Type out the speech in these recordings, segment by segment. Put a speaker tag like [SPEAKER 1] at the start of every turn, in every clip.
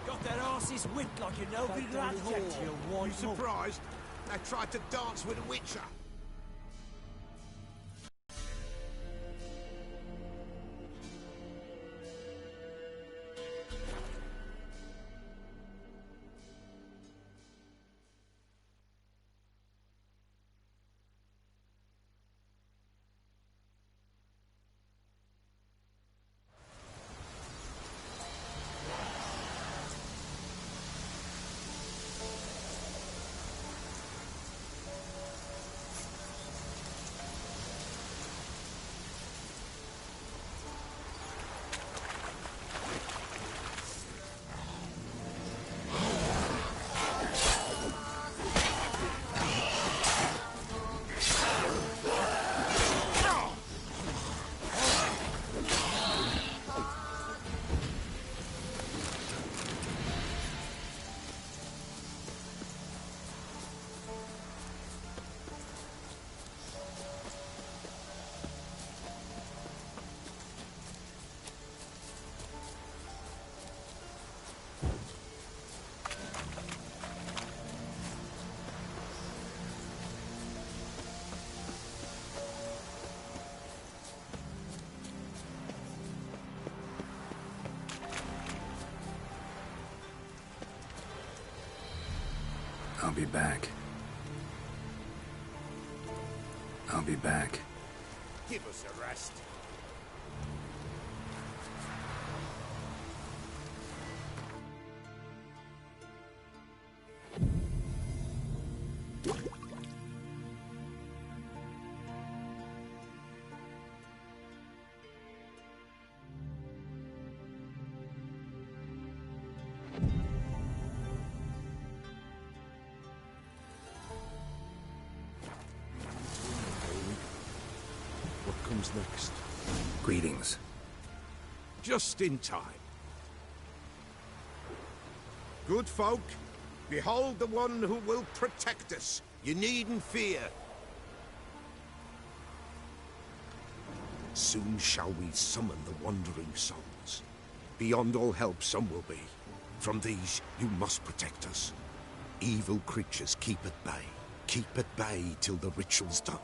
[SPEAKER 1] Got their asses whipped like you know, big lad.
[SPEAKER 2] You surprised? They tried to dance with a witcher.
[SPEAKER 3] I'll be back. I'll be back.
[SPEAKER 2] Give us a rest. Next.
[SPEAKER 3] Greetings.
[SPEAKER 2] Just in time. Good folk, behold the one who will protect us. You needn't fear. Soon shall we summon the wandering souls. Beyond all help some will be. From these you must protect us. Evil creatures keep at bay. Keep at bay till the ritual's done.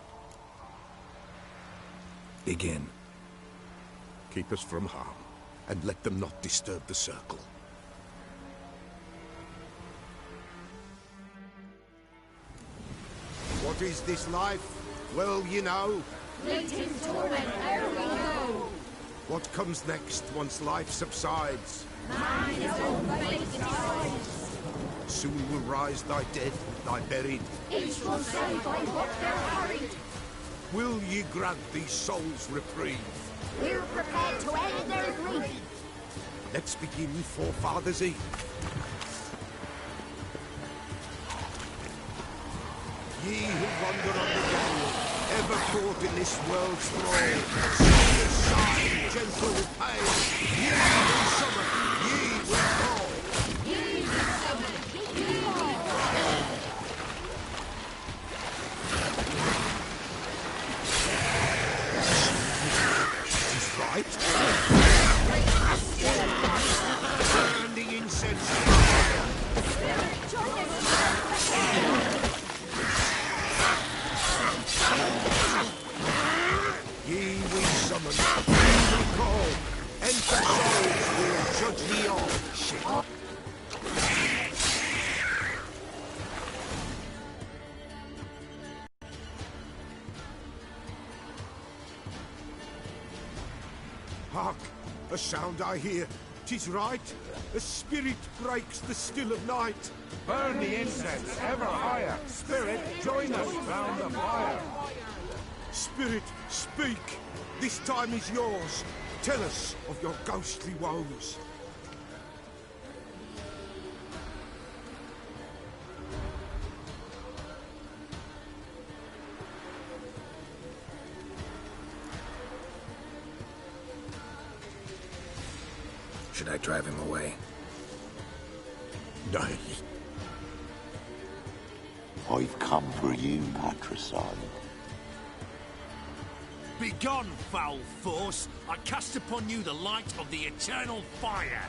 [SPEAKER 3] Begin.
[SPEAKER 2] Keep us from harm, and let them not disturb the circle. What is this life? Well, you know.
[SPEAKER 4] Fleeting torment, ere we go.
[SPEAKER 2] What comes next once life subsides?
[SPEAKER 4] Man is all fate decides.
[SPEAKER 2] Soon will rise thy dead, thy buried.
[SPEAKER 4] Each will say by what they're hurried.
[SPEAKER 2] Will ye grant these souls reprieve?
[SPEAKER 4] We're prepared to end their grief.
[SPEAKER 2] Let's begin Forefathers' Eve. Ye who wander on the gale, ever caught in this world's thrall, soft as sigh, gentle with pain, ye will summon, ye will fall.
[SPEAKER 4] Ye will summon, ye will fall.
[SPEAKER 2] Right? Burning incense. Ye we summon, ye we call, enter souls will judge ye all. Shit. Hark! A sound I hear. 'Tis right. A spirit breaks the still of night.
[SPEAKER 5] Burn the incense ever higher. Spirit, join us round the fire.
[SPEAKER 2] Spirit, speak. This time is yours. Tell us of your ghostly woes.
[SPEAKER 3] Should I drive him away?
[SPEAKER 2] Nay.
[SPEAKER 6] I've come for you, patricide.
[SPEAKER 1] Begone, foul force! I cast upon you the light of the eternal fire!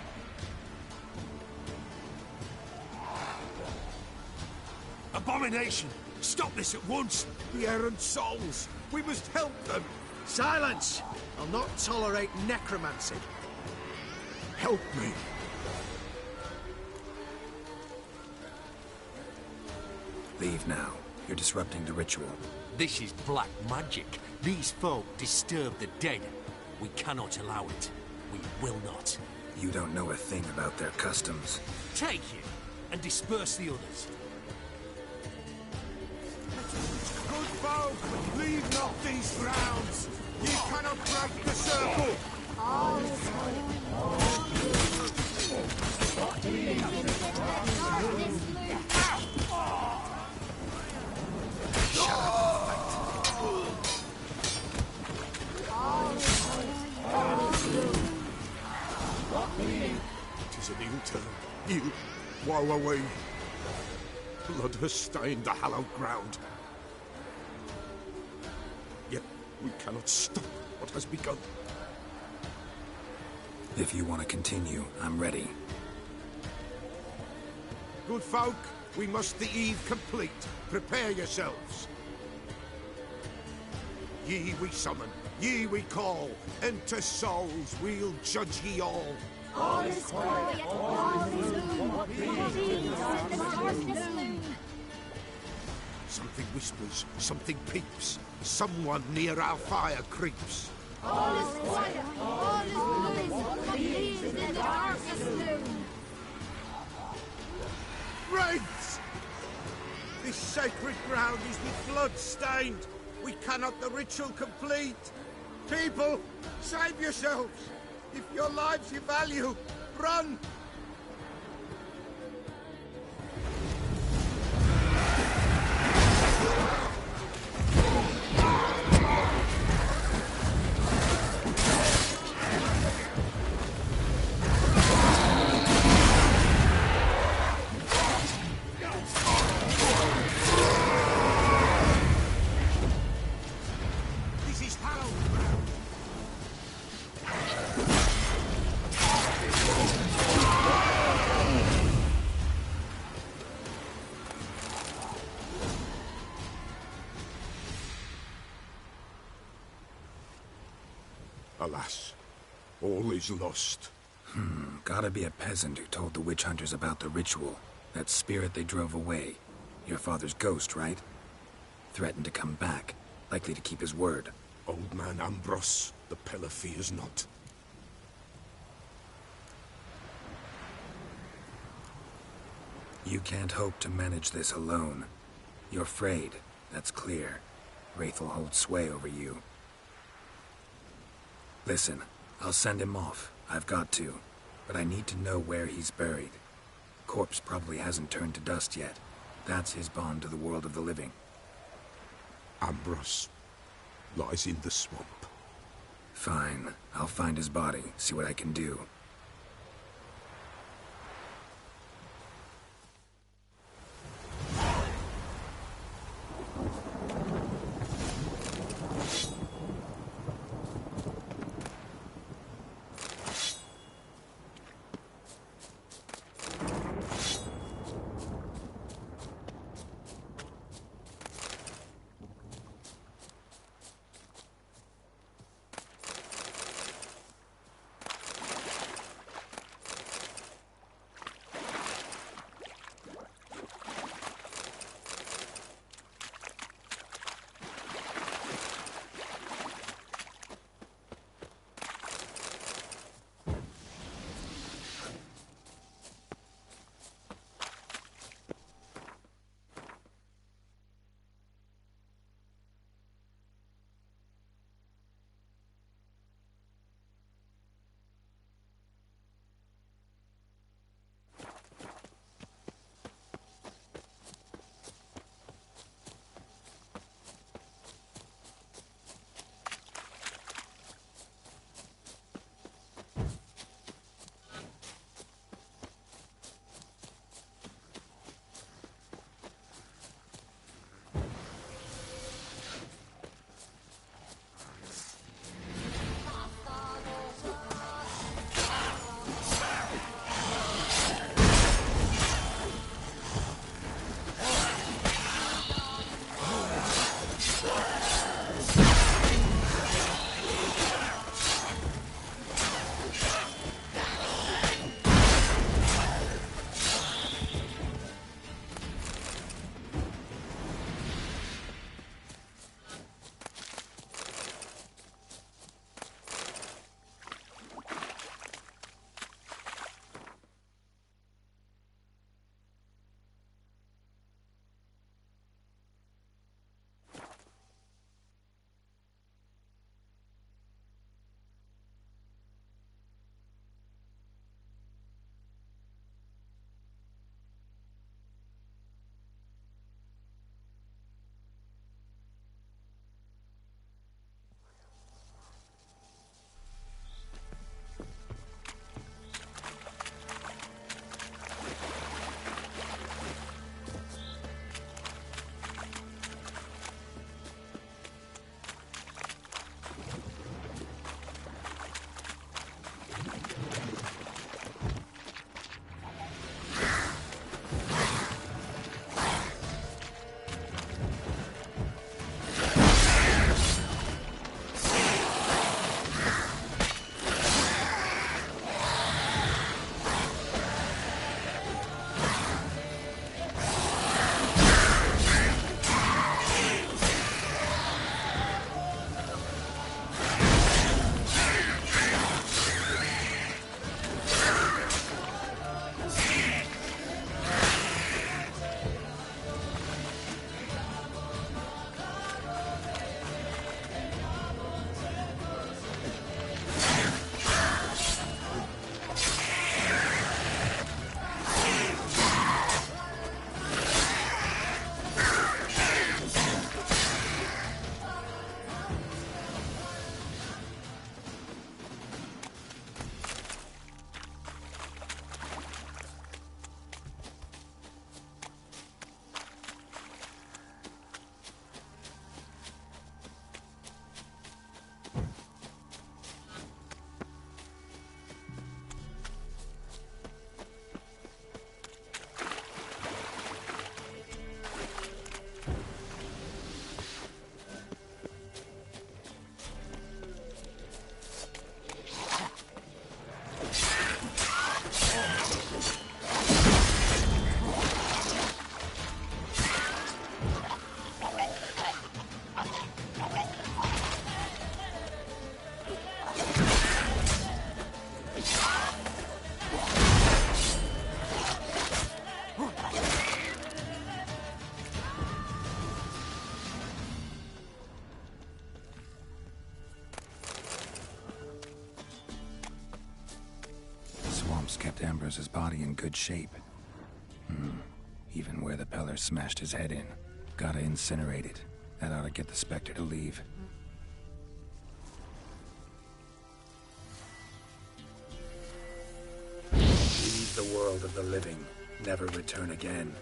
[SPEAKER 1] Abomination! Stop this at once!
[SPEAKER 2] The errant souls! We must help them!
[SPEAKER 7] Silence! I'll not tolerate necromancy.
[SPEAKER 2] Help me!
[SPEAKER 3] Leave now. You're disrupting the ritual.
[SPEAKER 1] This is black magic. These folk disturb the dead. We cannot allow it. We will not.
[SPEAKER 3] You don't know a thing about their customs.
[SPEAKER 1] Take him and disperse the others.
[SPEAKER 5] Good folk, leave not these grounds. You cannot break the circle.
[SPEAKER 2] It is an ill turn. You, woe away. Blood has stained the hallowed ground. Yet we cannot stop what has begun.
[SPEAKER 3] If you want to continue, I'm ready.
[SPEAKER 2] Good folk, we must the eve complete. Prepare yourselves. Ye we summon, ye we call. Enter souls, we'll judge ye all.
[SPEAKER 4] All is quiet, all is gloom. Peace in the darkness loom.
[SPEAKER 2] Something whispers, something peeps. Someone near our fire creeps.
[SPEAKER 4] All is quiet, all is gloom. Peace in the darkness loom.
[SPEAKER 2] Wraiths! This sacred ground is with blood stained. We cannot the ritual complete. People, save yourselves. If your lives you value, run! This is hallowed ground. Alas, all is lost.
[SPEAKER 3] Gotta be a peasant who told the witch hunters about the ritual. That spirit they drove away. Your father's ghost, right? Threatened to come back. Likely to keep his word.
[SPEAKER 2] Old man Ambrose, the pillar fears not.
[SPEAKER 3] You can't hope to manage this alone. You're afraid, that's clear. Wraith will hold sway over you. Listen, I'll send him off. I've got to. But I need to know where he's buried. Corpse probably hasn't turned to dust yet. That's his bond to the world of the living.
[SPEAKER 2] Ambrose lies in the swamp.
[SPEAKER 3] Fine. I'll find his body, see what I can do. corpse kept Ambrose's body in good shape. Even where the Peller smashed his head in. Gotta incinerate it. That ought to get the Spectre to leave. Leave the world of the living. Never return again.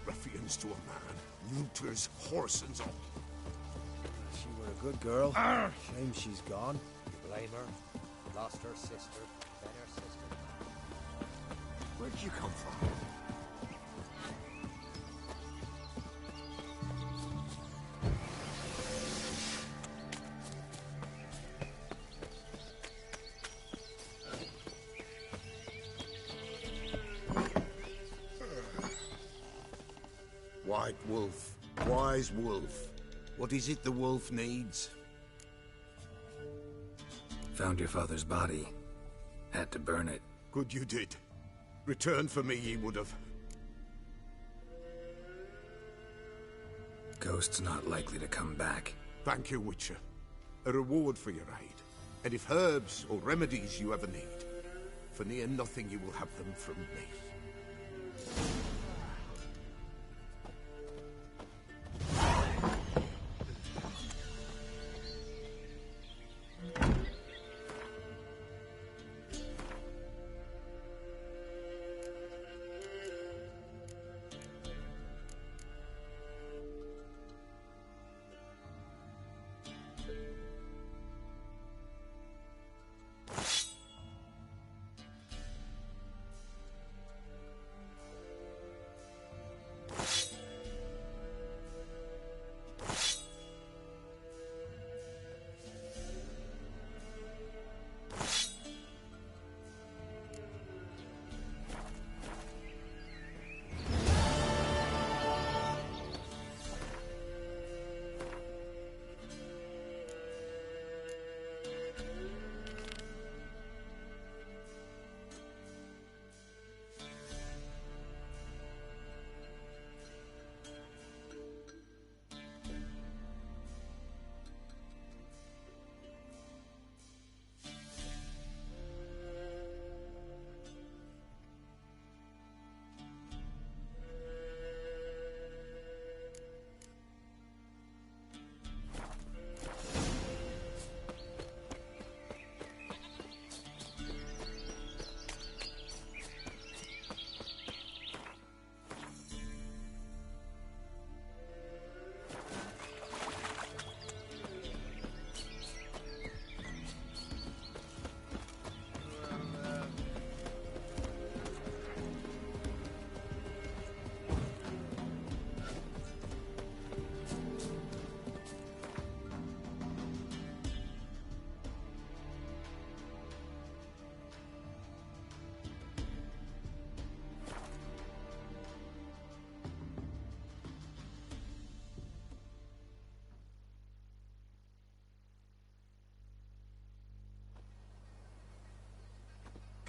[SPEAKER 2] Ruffians to a man, looters, horse and all.
[SPEAKER 7] She were a good girl. Shame she's gone.
[SPEAKER 8] You blame her? Lost her sister, then her sister.
[SPEAKER 2] Where'd you come from? White wolf, wise wolf. What is it the wolf needs?
[SPEAKER 3] Found your father's body. Had to burn it.
[SPEAKER 2] Good you did. Return for me ye would have.
[SPEAKER 3] Ghost's not likely to come back.
[SPEAKER 2] Thank you, Witcher. A reward for your aid. And if herbs or remedies you ever need, for near nothing you will have them from me.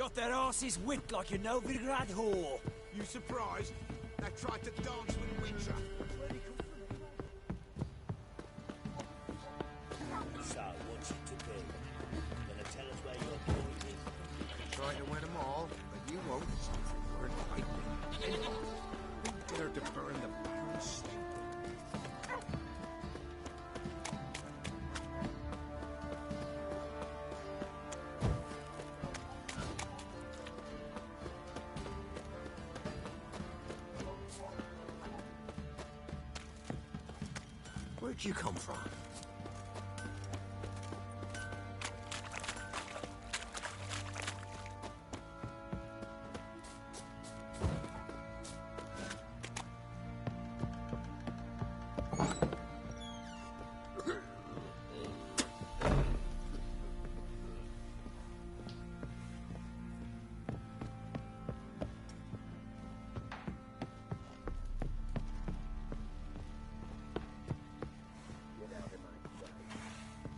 [SPEAKER 9] Got their asses whipped like a Novigrad whore.
[SPEAKER 5] You surprised? They tried to dance with Witcher.
[SPEAKER 10] So, what's it to be? Gonna tell us where you're going is?
[SPEAKER 2] Try to win them all, but you won't. We're fighting. Who dared to burn the barn stable? Where'd you come from?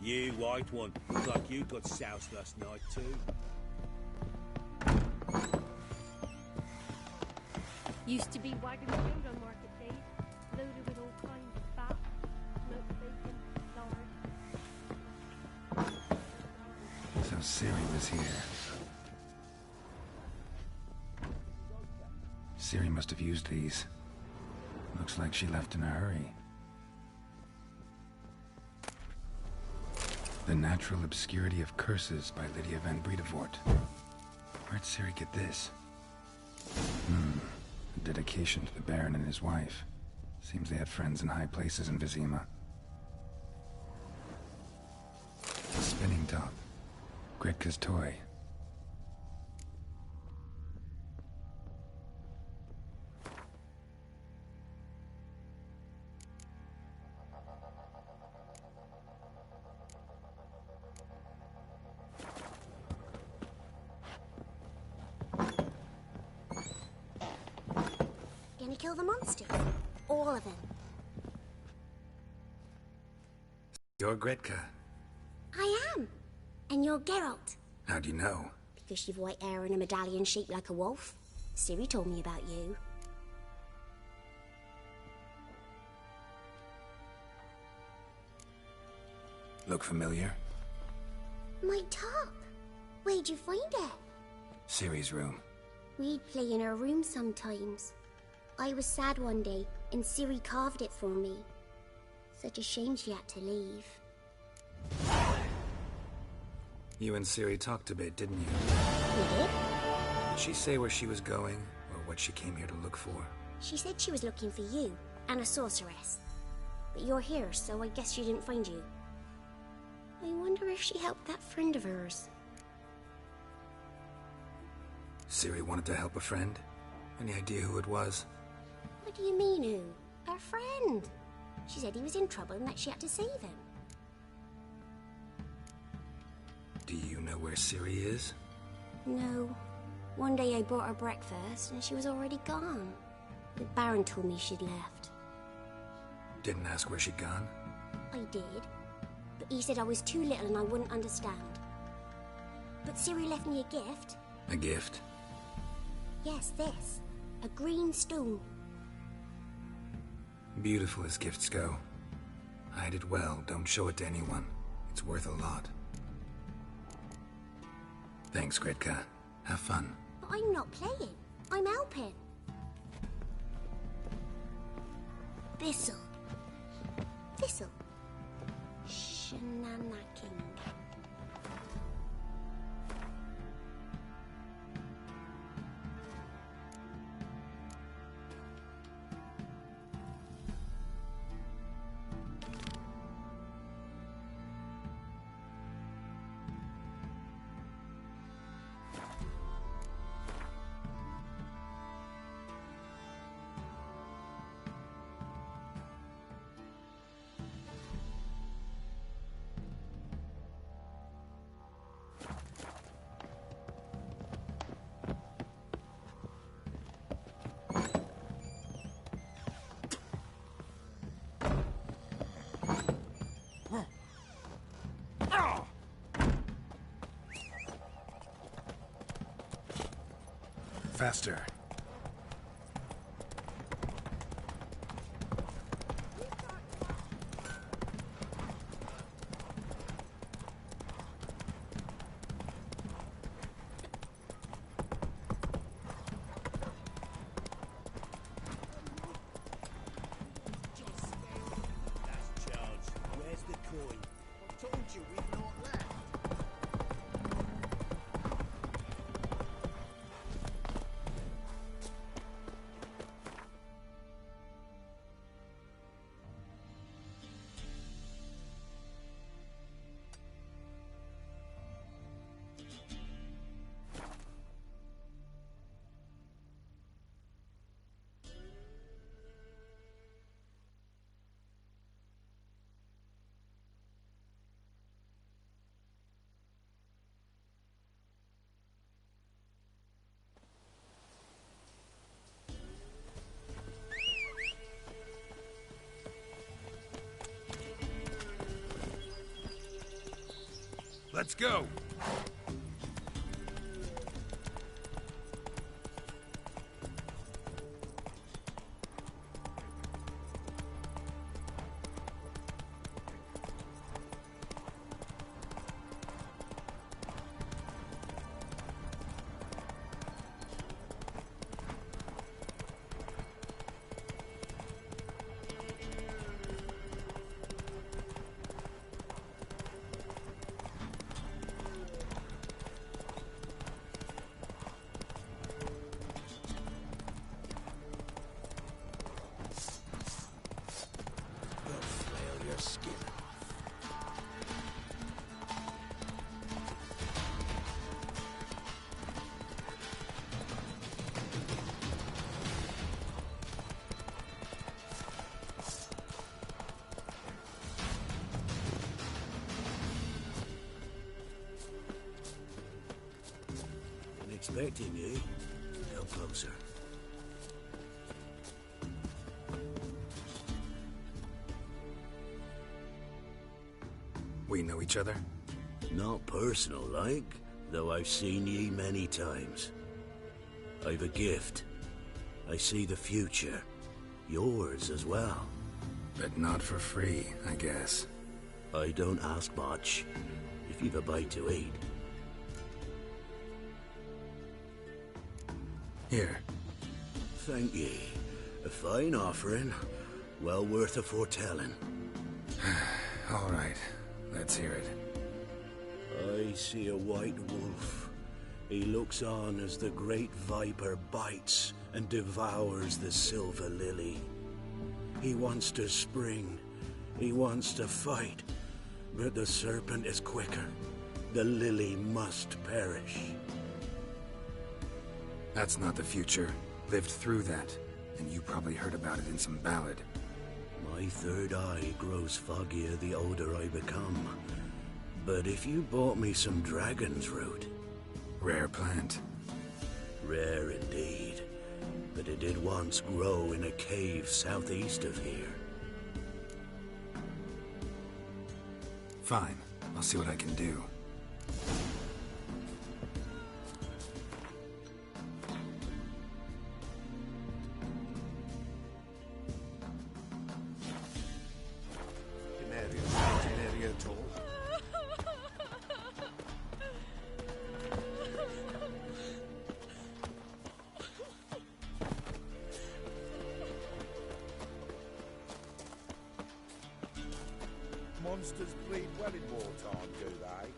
[SPEAKER 10] You, white one. Look like you got soused last night, too.
[SPEAKER 4] Used to be wagon road on market days, loaded with all kinds of fat, smoked bacon, lard.
[SPEAKER 3] So Ciri was here. Ciri must have used these. Looks like she left in a hurry. The Natural Obscurity of Curses by Lydia van Bredevoort. Where'd Ciri get this? A dedication to the Baron and his wife. Seems they had friends in high places in Vizima. A spinning top. Gretka's toy.
[SPEAKER 11] Gonna kill the monsters. All of them.
[SPEAKER 3] You're Gretka.
[SPEAKER 11] I am. And you're Geralt.
[SPEAKER 3] How do you know?
[SPEAKER 11] Because you've white hair and a medallion shaped like a wolf. Ciri told me about you.
[SPEAKER 3] Look familiar?
[SPEAKER 11] My top. Where'd you find it?
[SPEAKER 3] Ciri's room.
[SPEAKER 11] We'd play in her room sometimes. I was sad one day, and Ciri carved it for me. Such a shame she had to leave.
[SPEAKER 3] You and Ciri talked a bit, didn't you?
[SPEAKER 11] We did?
[SPEAKER 3] Did she say where she was going, or what she came here to look for?
[SPEAKER 11] She said she was looking for you, and a sorceress. But you're here, so I guess she didn't find you. I wonder if she helped that friend of hers.
[SPEAKER 3] Ciri wanted to help a friend? Any idea who it was?
[SPEAKER 11] What do you mean, who? Her friend. She said he was in trouble and that she had to save him.
[SPEAKER 3] Do you know where Ciri is?
[SPEAKER 11] No. One day I brought her breakfast and she was already gone. The Baron told me she'd left.
[SPEAKER 3] Didn't ask where she'd gone?
[SPEAKER 11] I did. But he said I was too little and I wouldn't understand. But Ciri left me a gift.
[SPEAKER 3] A gift?
[SPEAKER 11] Yes, this. A green stone.
[SPEAKER 3] Beautiful as gifts go. Hide it well, don't show it to anyone. It's worth a lot. Thanks, Gretka. Have fun.
[SPEAKER 11] But I'm not playing. I'm helping. Thistle. Thistle. Shenanacking.
[SPEAKER 3] faster.
[SPEAKER 10] Last chance. Where's the coin?
[SPEAKER 7] I told you we've not left.
[SPEAKER 3] Let's go!
[SPEAKER 10] Expecting you. Come closer.
[SPEAKER 3] We know each other?
[SPEAKER 10] Not personal like, though I've seen ye many times. I've a gift. I see the future. Yours as well.
[SPEAKER 3] But not for free, I guess.
[SPEAKER 10] I don't ask much, if you've a bite to eat.
[SPEAKER 3] Here.
[SPEAKER 10] Thank ye. A fine offering. Well worth a foretelling.
[SPEAKER 3] All right. Let's hear it.
[SPEAKER 10] I see a white wolf. He looks on as the great viper bites and devours the silver lily. He wants to spring. He wants to fight. But the serpent is quicker. The lily must perish.
[SPEAKER 3] That's not the future. Lived through that. And you probably heard about it in some ballad.
[SPEAKER 10] My third eye grows foggier the older I become. But if you bought me some dragon's root...
[SPEAKER 3] Rare plant.
[SPEAKER 10] Rare indeed. But it did once grow in a cave southeast of here.
[SPEAKER 3] Fine. I'll see what I can do.
[SPEAKER 5] Monsters bleed well in wartime, do they?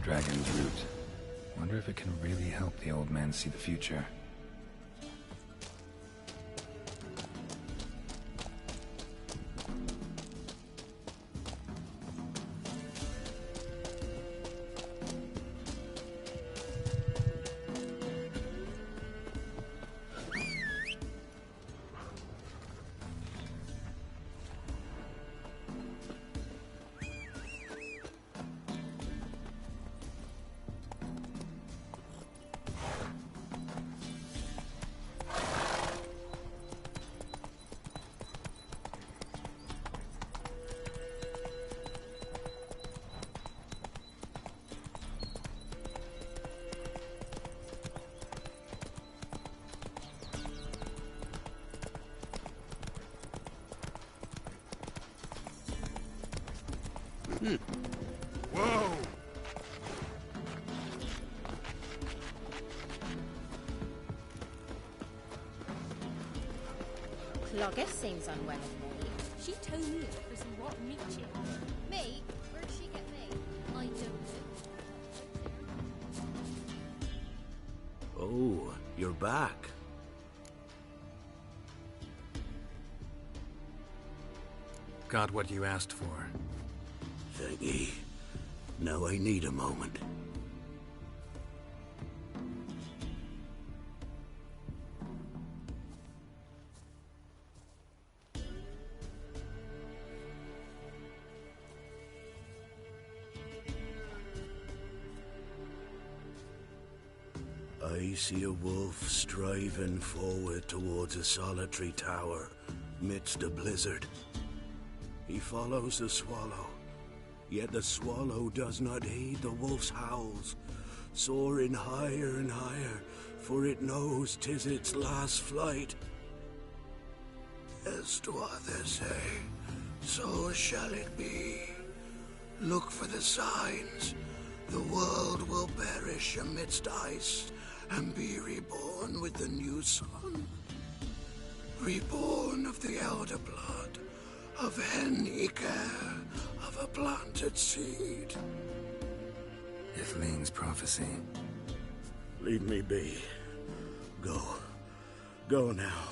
[SPEAKER 3] dragon's root. Wonder if it can really help the old man see the future.
[SPEAKER 5] Whoa!
[SPEAKER 4] Clogger seems unwell of me. She told me it was a rotten meat chip. Me? Where'd she get me? I don't know.
[SPEAKER 10] Oh, you're back.
[SPEAKER 3] Got what you asked for.
[SPEAKER 10] Thank ye. Now I need a moment. I see a wolf striving forward towards a solitary tower midst a blizzard. He follows the swallow, yet the swallow does not heed the wolf's howls, soaring higher and higher, for it knows 'tis its last flight. As to others say, so shall it be. Look for the signs. The world will perish amidst ice and be reborn with the new sun. Reborn of the elder blood, of any care, of a planted seed.
[SPEAKER 3] Ithling's prophecy.
[SPEAKER 10] Leave me be. Go. Go now.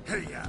[SPEAKER 5] Hey-ya!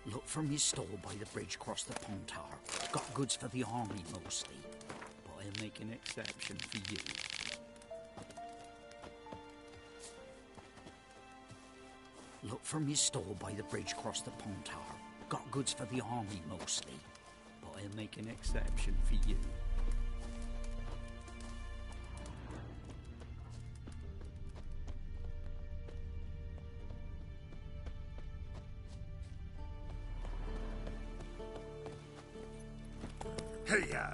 [SPEAKER 12] Look from his stall by the bridge across the Pontar. Got goods for the army mostly, but I'll make an exception for you. Look from his stall by the bridge across the Pontar. Got goods for the army mostly, but I'll make an exception for you.
[SPEAKER 5] Hey-ya!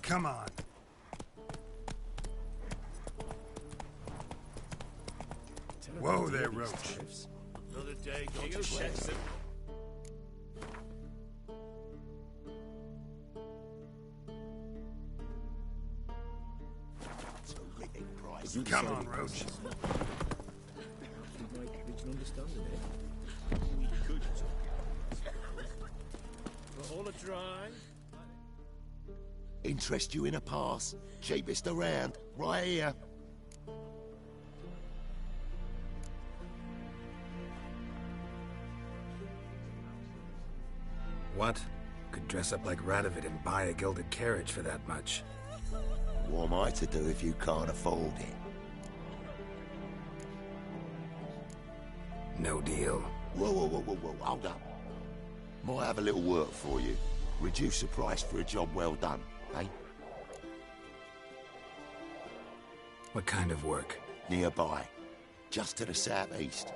[SPEAKER 5] Come on. Whoa there, Roach.
[SPEAKER 10] Another day, don't you shed them.
[SPEAKER 5] Come on, Roach.
[SPEAKER 10] All a dry.
[SPEAKER 2] Interest you in a pass? Cheapest around, right here.
[SPEAKER 3] What? Could dress up like Radovid and buy a gilded carriage for that much.
[SPEAKER 2] What am I to do if you can't afford it?
[SPEAKER 3] No deal.
[SPEAKER 2] Whoa, hold up. Might have a little work for you. Reduce the price for a job well done, eh?
[SPEAKER 3] What kind of work?
[SPEAKER 2] Nearby. Just to the southeast.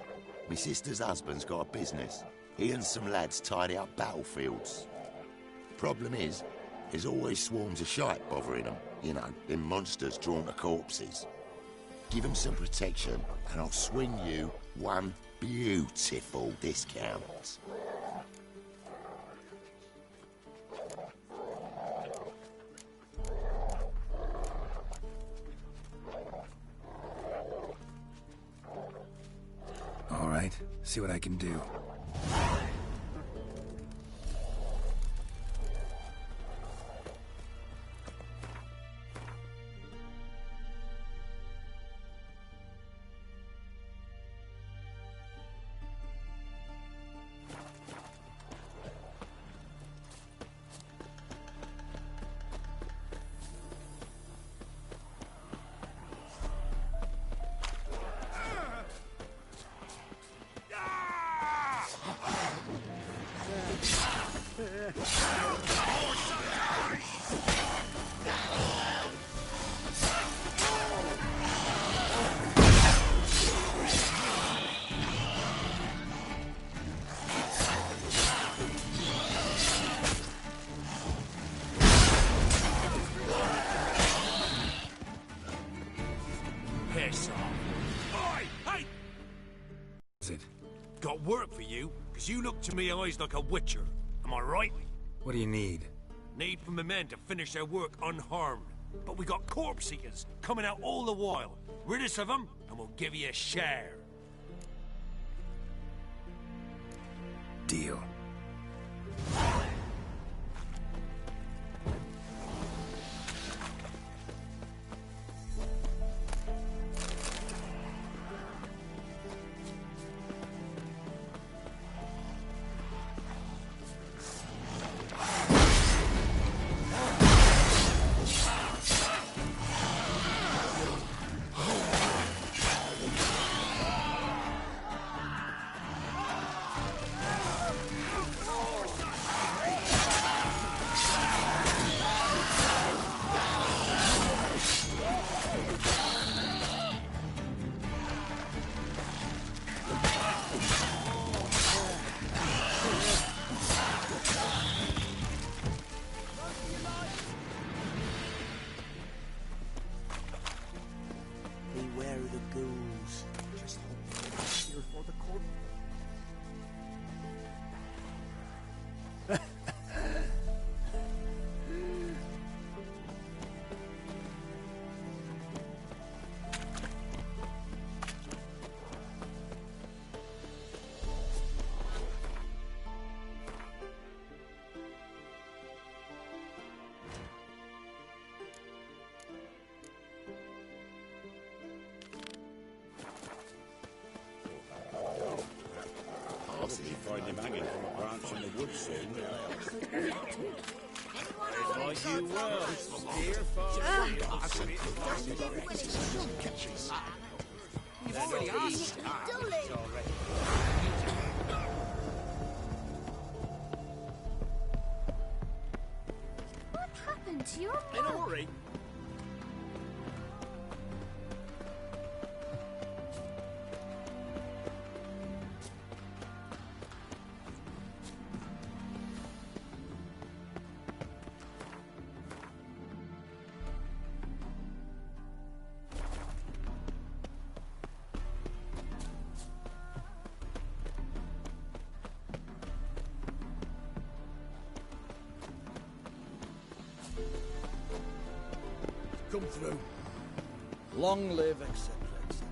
[SPEAKER 2] My sister's husband's got a business. He and some lads tidy up battlefields. Problem is, there's always swarms of shite bothering them. You know, them monsters drawn to corpses. Give them some protection, and I'll swing you one beautiful discount.
[SPEAKER 3] All right, see what I can do.
[SPEAKER 1] piss off. Oi! Hey!
[SPEAKER 3] Is it?
[SPEAKER 1] Got work for you, because you look to me eyes like a witcher. Am I right?
[SPEAKER 3] What do you need?
[SPEAKER 1] Need for my men to finish their work unharmed. But we got corpse eaters coming out all the while. Rid us of them, and we'll give you a share.
[SPEAKER 3] Deal.
[SPEAKER 9] Beware of the ghouls. Just hope you're for the corpse.
[SPEAKER 10] Possibly find him hanging from a branch in the woods soon. Like you will, dear father.
[SPEAKER 9] You've already asked.
[SPEAKER 11] What happened to your
[SPEAKER 9] In a
[SPEAKER 11] mum?
[SPEAKER 9] hurry. Come through. Long live, etc., etc.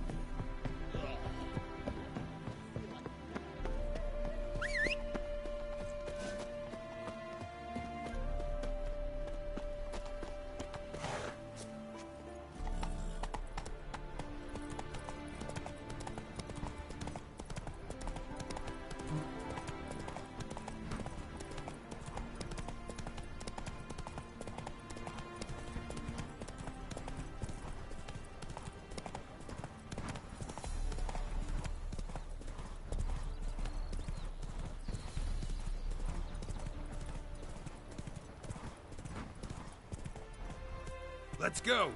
[SPEAKER 1] Let's go.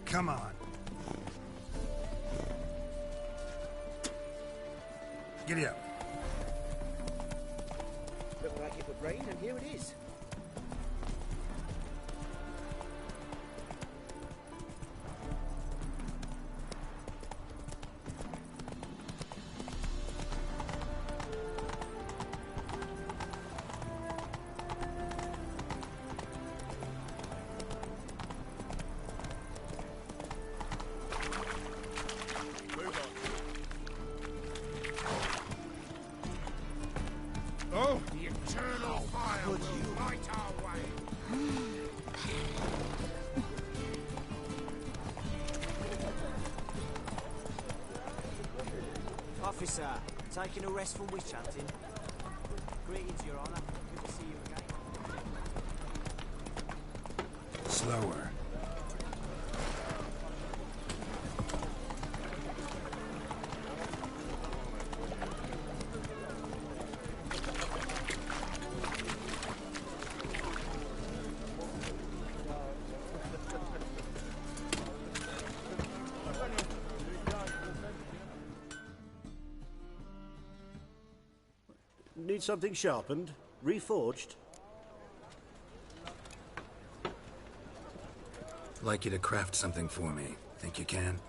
[SPEAKER 5] Come on. Giddy up.
[SPEAKER 9] Looked like it would rain, and here it is.
[SPEAKER 5] Oh, the eternal fire will light our way.
[SPEAKER 9] Officer, taking a rest from witch hunting. Greetings, Your Honor. Good to see you again.
[SPEAKER 3] Slower.
[SPEAKER 10] Need something sharpened? Reforged?
[SPEAKER 3] I'd like you to craft something for me. Think you can?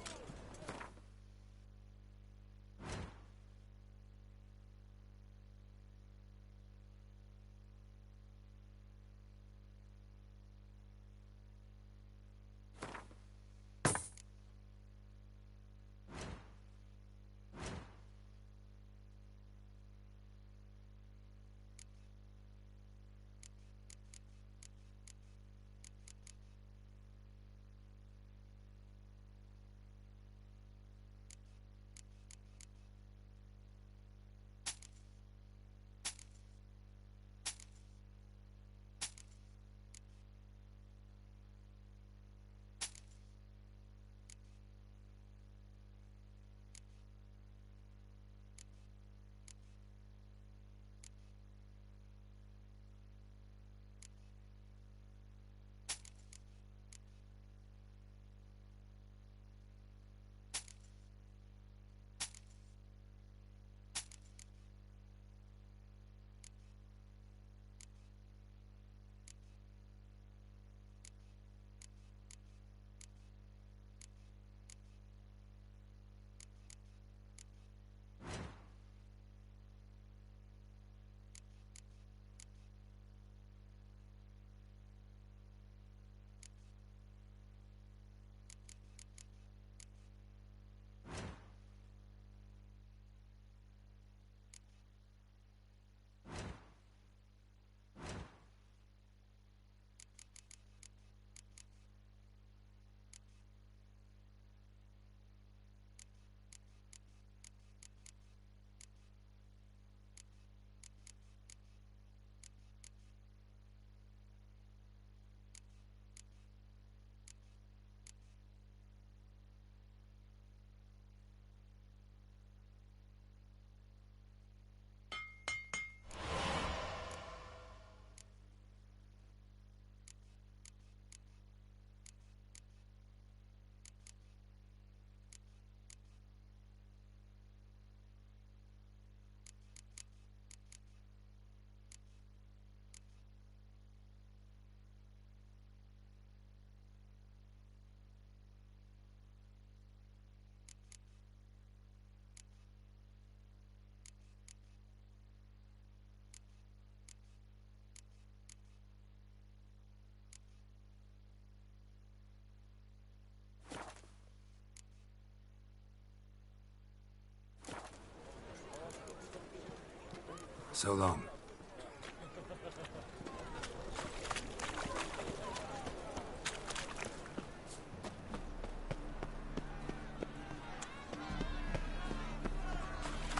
[SPEAKER 3] So long.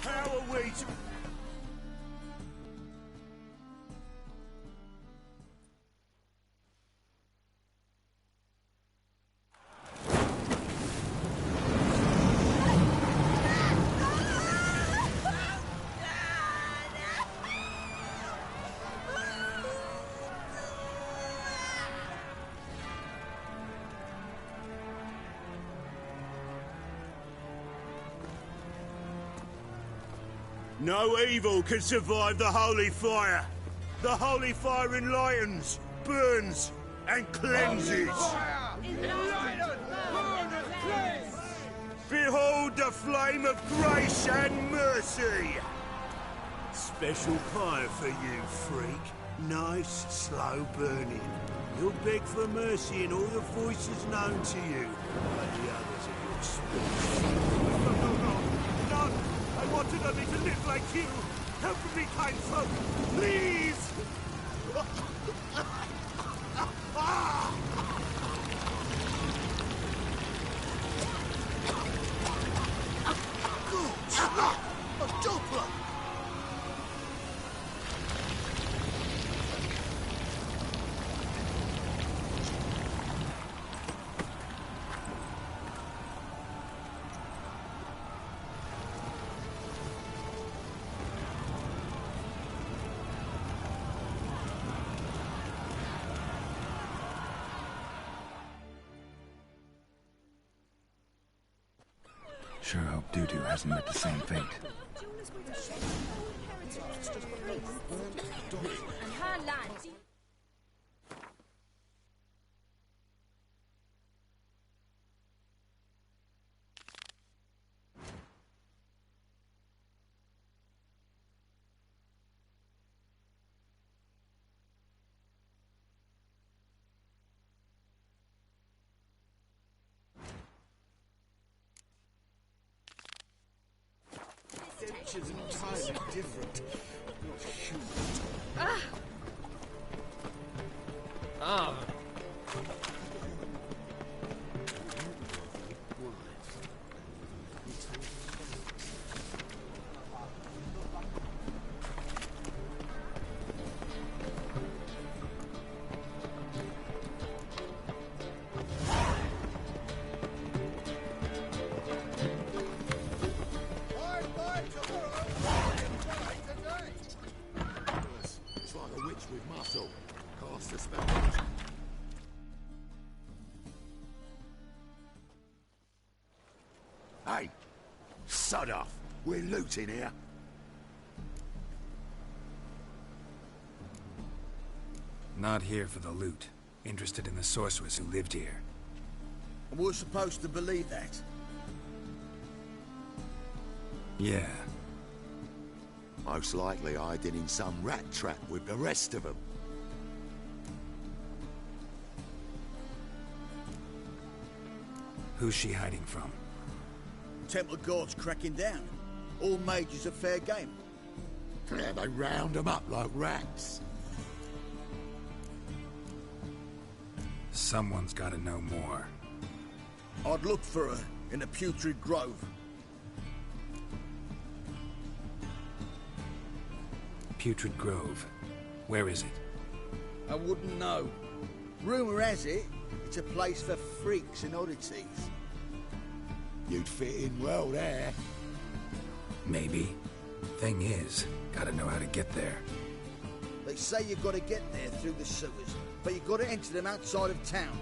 [SPEAKER 5] How are we to... No evil can survive the holy fire. The holy fire enlightens, burns, and cleanses. Behold the flame of grace and mercy. Special fire for you, freak. Nice, slow burning. You'll beg for mercy in all the voices known to you, but the others are your speech. No! I wanted only to live like you! Help me, kind folk! Please! Good! A doper!
[SPEAKER 3] Sure hope Doo-Doo hasn't met the same fate.
[SPEAKER 4] And her lads.
[SPEAKER 5] Dentures entirely different. Not human.
[SPEAKER 2] It's like a witch with muscle. Cast a spell. Hey, sod off. We're looting here.
[SPEAKER 3] Not here for the loot. Interested in the sorceress who lived here.
[SPEAKER 7] And we're supposed to believe that.
[SPEAKER 3] Yeah.
[SPEAKER 2] Most likely hiding in some rat trap with the rest of them.
[SPEAKER 3] Who's she hiding from?
[SPEAKER 7] Temple guards cracking down. All mages are fair game.
[SPEAKER 2] Yeah, they round them up like rats.
[SPEAKER 3] Someone's got to know more.
[SPEAKER 7] I'd look for her in the Putrid Grove.
[SPEAKER 3] Putrid Grove. Where is it?
[SPEAKER 7] I wouldn't know. Rumour has it, it's a place for freaks and oddities.
[SPEAKER 2] You'd fit in well there.
[SPEAKER 3] Maybe. Thing is, gotta know how to get there.
[SPEAKER 7] They say you've got to get there through the sewers, but you've got to enter them outside of town.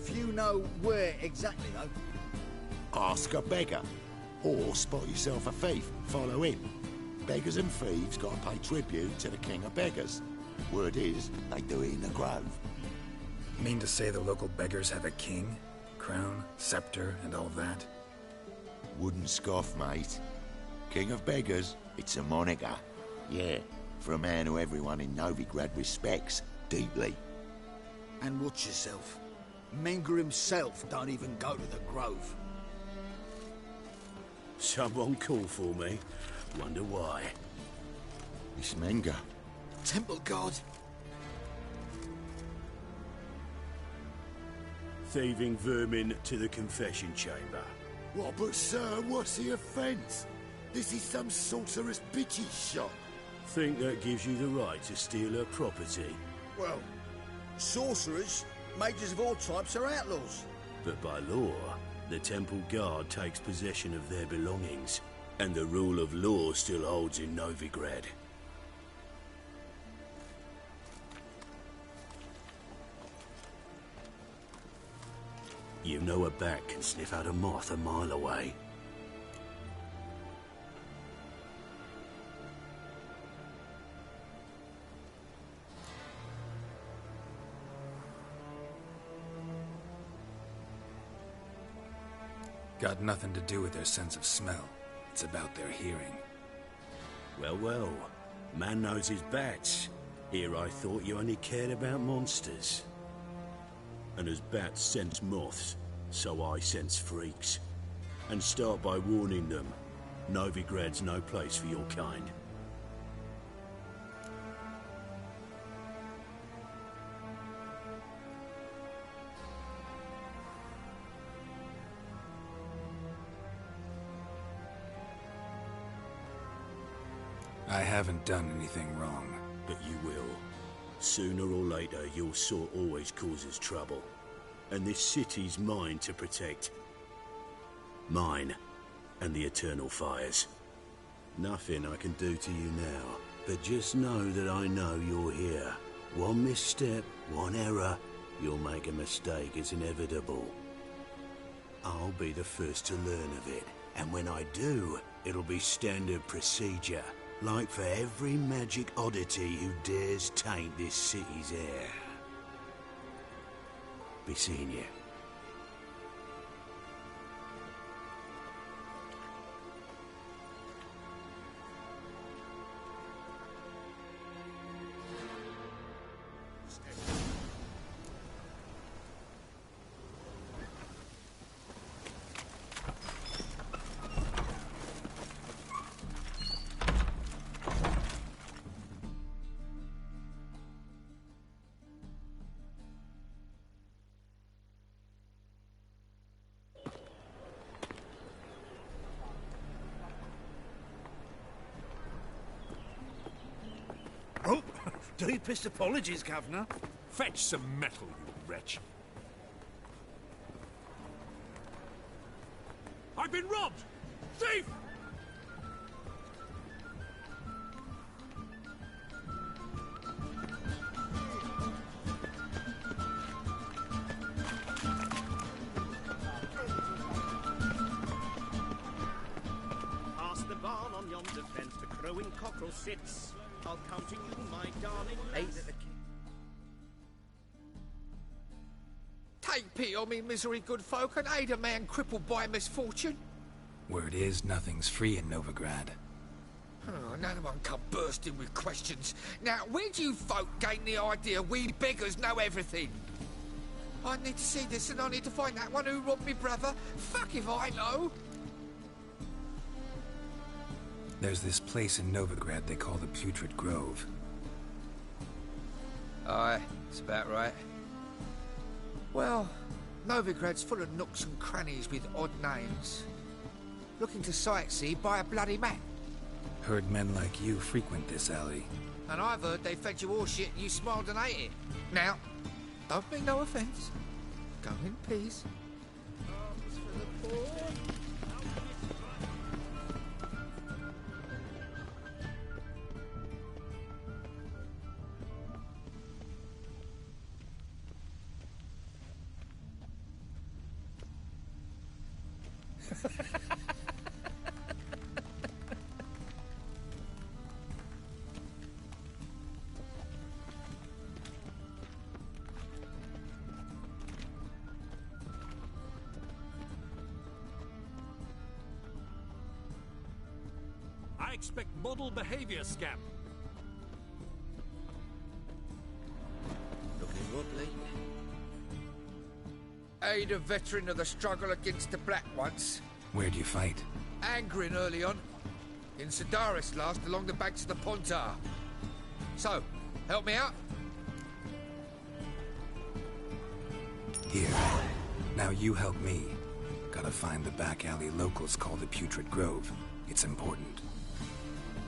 [SPEAKER 7] Few know where exactly, though.
[SPEAKER 2] Ask a beggar. Or spot yourself a thief. Follow him. Beggars and thieves got to pay tribute to the king of beggars. Word is, they do it in the grove.
[SPEAKER 3] Mean to say the local beggars have a king? Crown, scepter, and all that?
[SPEAKER 2] Wouldn't scoff, mate. King of beggars, it's a moniker. Yeah, for a man who everyone in Novigrad respects deeply.
[SPEAKER 7] And watch yourself. Menger himself don't even go to the grove.
[SPEAKER 10] Someone call for me. Wonder why.
[SPEAKER 2] It's Menger.
[SPEAKER 7] Temple God.
[SPEAKER 10] Thieving vermin to the confession chamber.
[SPEAKER 2] What, but sir, what's the offence? This is some sorceress bitch's shop.
[SPEAKER 10] Think that gives you the right to steal her property?
[SPEAKER 7] Well, sorcerers, mages of all types are outlaws.
[SPEAKER 10] But by law, the temple guard takes possession of their belongings, and the rule of law still holds in Novigrad. You know a bat can sniff out a moth a mile away.
[SPEAKER 3] Got nothing to do with their sense of smell. It's about their hearing.
[SPEAKER 10] Well, well. Man knows his bats. Here I thought you only cared about monsters. And as bats sense moths, so I sense freaks. And start by warning them. Novigrad's no place for your kind.
[SPEAKER 3] I haven't done anything wrong.
[SPEAKER 10] But you will. Sooner or later, your sort always causes trouble. And this city's mine to protect. Mine and the eternal fires. Nothing I can do to you now, but just know that I know you're here. One misstep, one error, you'll make a mistake, it's inevitable. I'll be the first to learn of it, and when I do, it'll be standard procedure. Like for every magic oddity who dares taint this city's air. Be seeing you.
[SPEAKER 5] Oh, deepest apologies, Governor.
[SPEAKER 1] Fetch some metal, you wretch. I've been robbed! Thief!
[SPEAKER 13] Past the barn on yonder fence, the crowing cockerel sits. I'll come to you, my darling.
[SPEAKER 14] Take pity on me, misery good folk, and aid a man crippled by misfortune.
[SPEAKER 3] Word is, nothing's free in Novigrad.
[SPEAKER 14] Oh, no one come bursting with questions. Now, where do you folk gain the idea we beggars know everything? I need to see this, and I need to find that one who robbed me brother. Fuck if I know.
[SPEAKER 3] There's this place in Novigrad they call the Putrid Grove.
[SPEAKER 14] Aye, it's about right. Well, Novigrad's full of nooks and crannies with odd names. Looking to sightsee, buy a bloody map.
[SPEAKER 3] Heard men like you frequent this alley.
[SPEAKER 14] And I've heard they fed you all shit and you smiled and ate it. Now, don't mean no offence. Go in peace. Arms for the poor.
[SPEAKER 1] I expect model behavior, scamp.
[SPEAKER 14] Looking wobbly. Aid a veteran of the struggle against the Black once.
[SPEAKER 3] Where'd you fight?
[SPEAKER 14] Angering early on. In Sedaris last, along the banks of the Pontar. So, help me out?
[SPEAKER 3] Here. Now you help me. Gotta find the back alley locals call the Putrid Grove. It's important.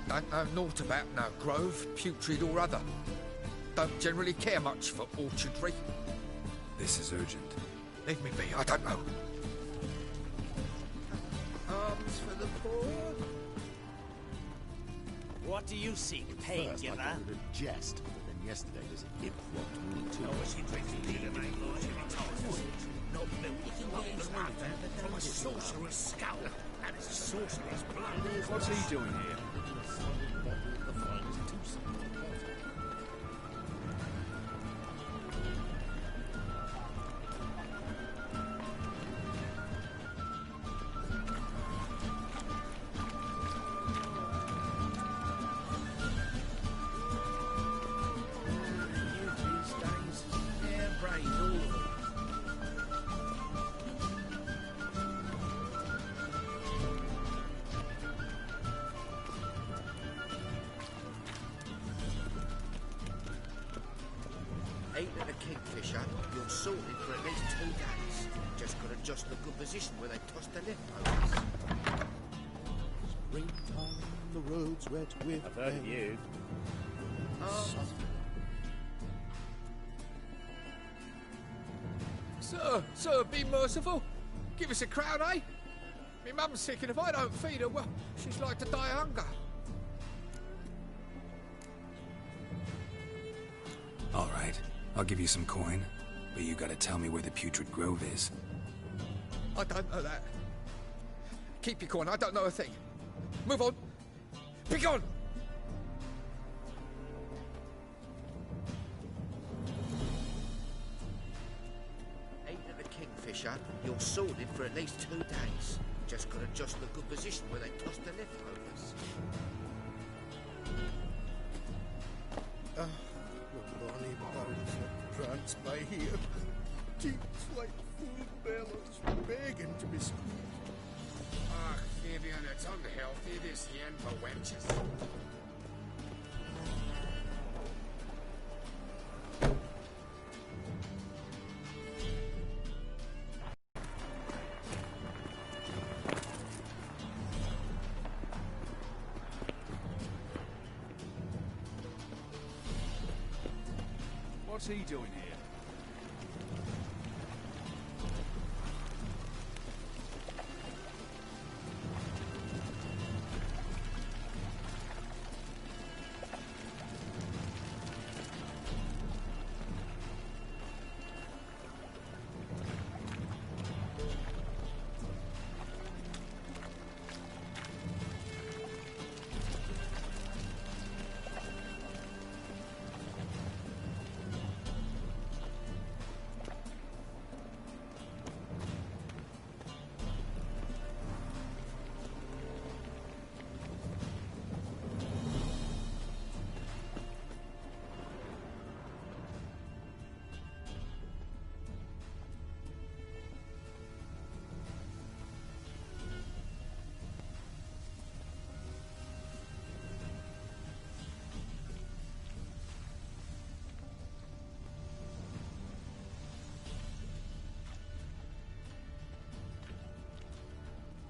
[SPEAKER 14] Don't know naught about no grove, putrid or other. Don't generally care much for orchardry.
[SPEAKER 3] This is urgent.
[SPEAKER 14] Leave me be, I don't know. Arms for the poor.
[SPEAKER 9] What do you seek, pain giver?
[SPEAKER 15] I would a jest, but then yesterday there's an imp robbed me too.
[SPEAKER 9] Oh, she drinks leader, mate.
[SPEAKER 5] Not built from a sorcerer's skull and a sorcerer's blood.
[SPEAKER 15] What's he doing here?
[SPEAKER 7] Ain't it a kingfisher? You're sorted for at least 2 days. Just gotta adjust the good position where they toss the leftovers.
[SPEAKER 15] Springtime, the roads wet with
[SPEAKER 13] I've heard of you.
[SPEAKER 14] Sir, be merciful. Give us a crown, eh? Me mum's sick, and if I don't feed her, well, she's like to die of hunger.
[SPEAKER 3] All right, I'll give you some coin, but you gotta tell me where the Putrid Grove is.
[SPEAKER 14] I don't know that. Keep your coin, I don't know a thing. Move on. Be gone! pressure, you're sorted for at least 2 days. Just gotta adjust the good position where they toss the leftovers.
[SPEAKER 5] The bonny bones that prance by here. Teats like full bellows, begging to be squeezed.
[SPEAKER 14] Ah, Fabian, it's unhealthy this yen for wenches.
[SPEAKER 16] What's he doing here?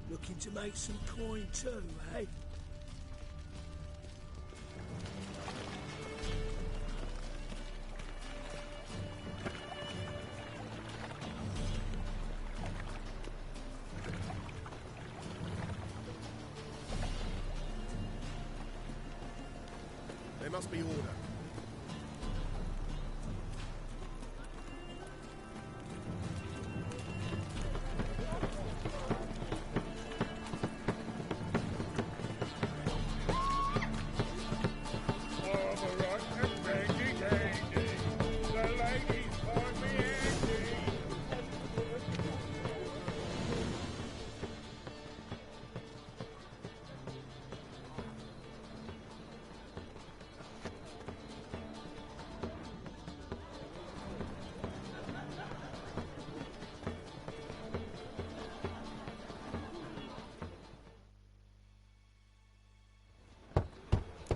[SPEAKER 5] Looking to make some coin too, eh?
[SPEAKER 15] There must be order.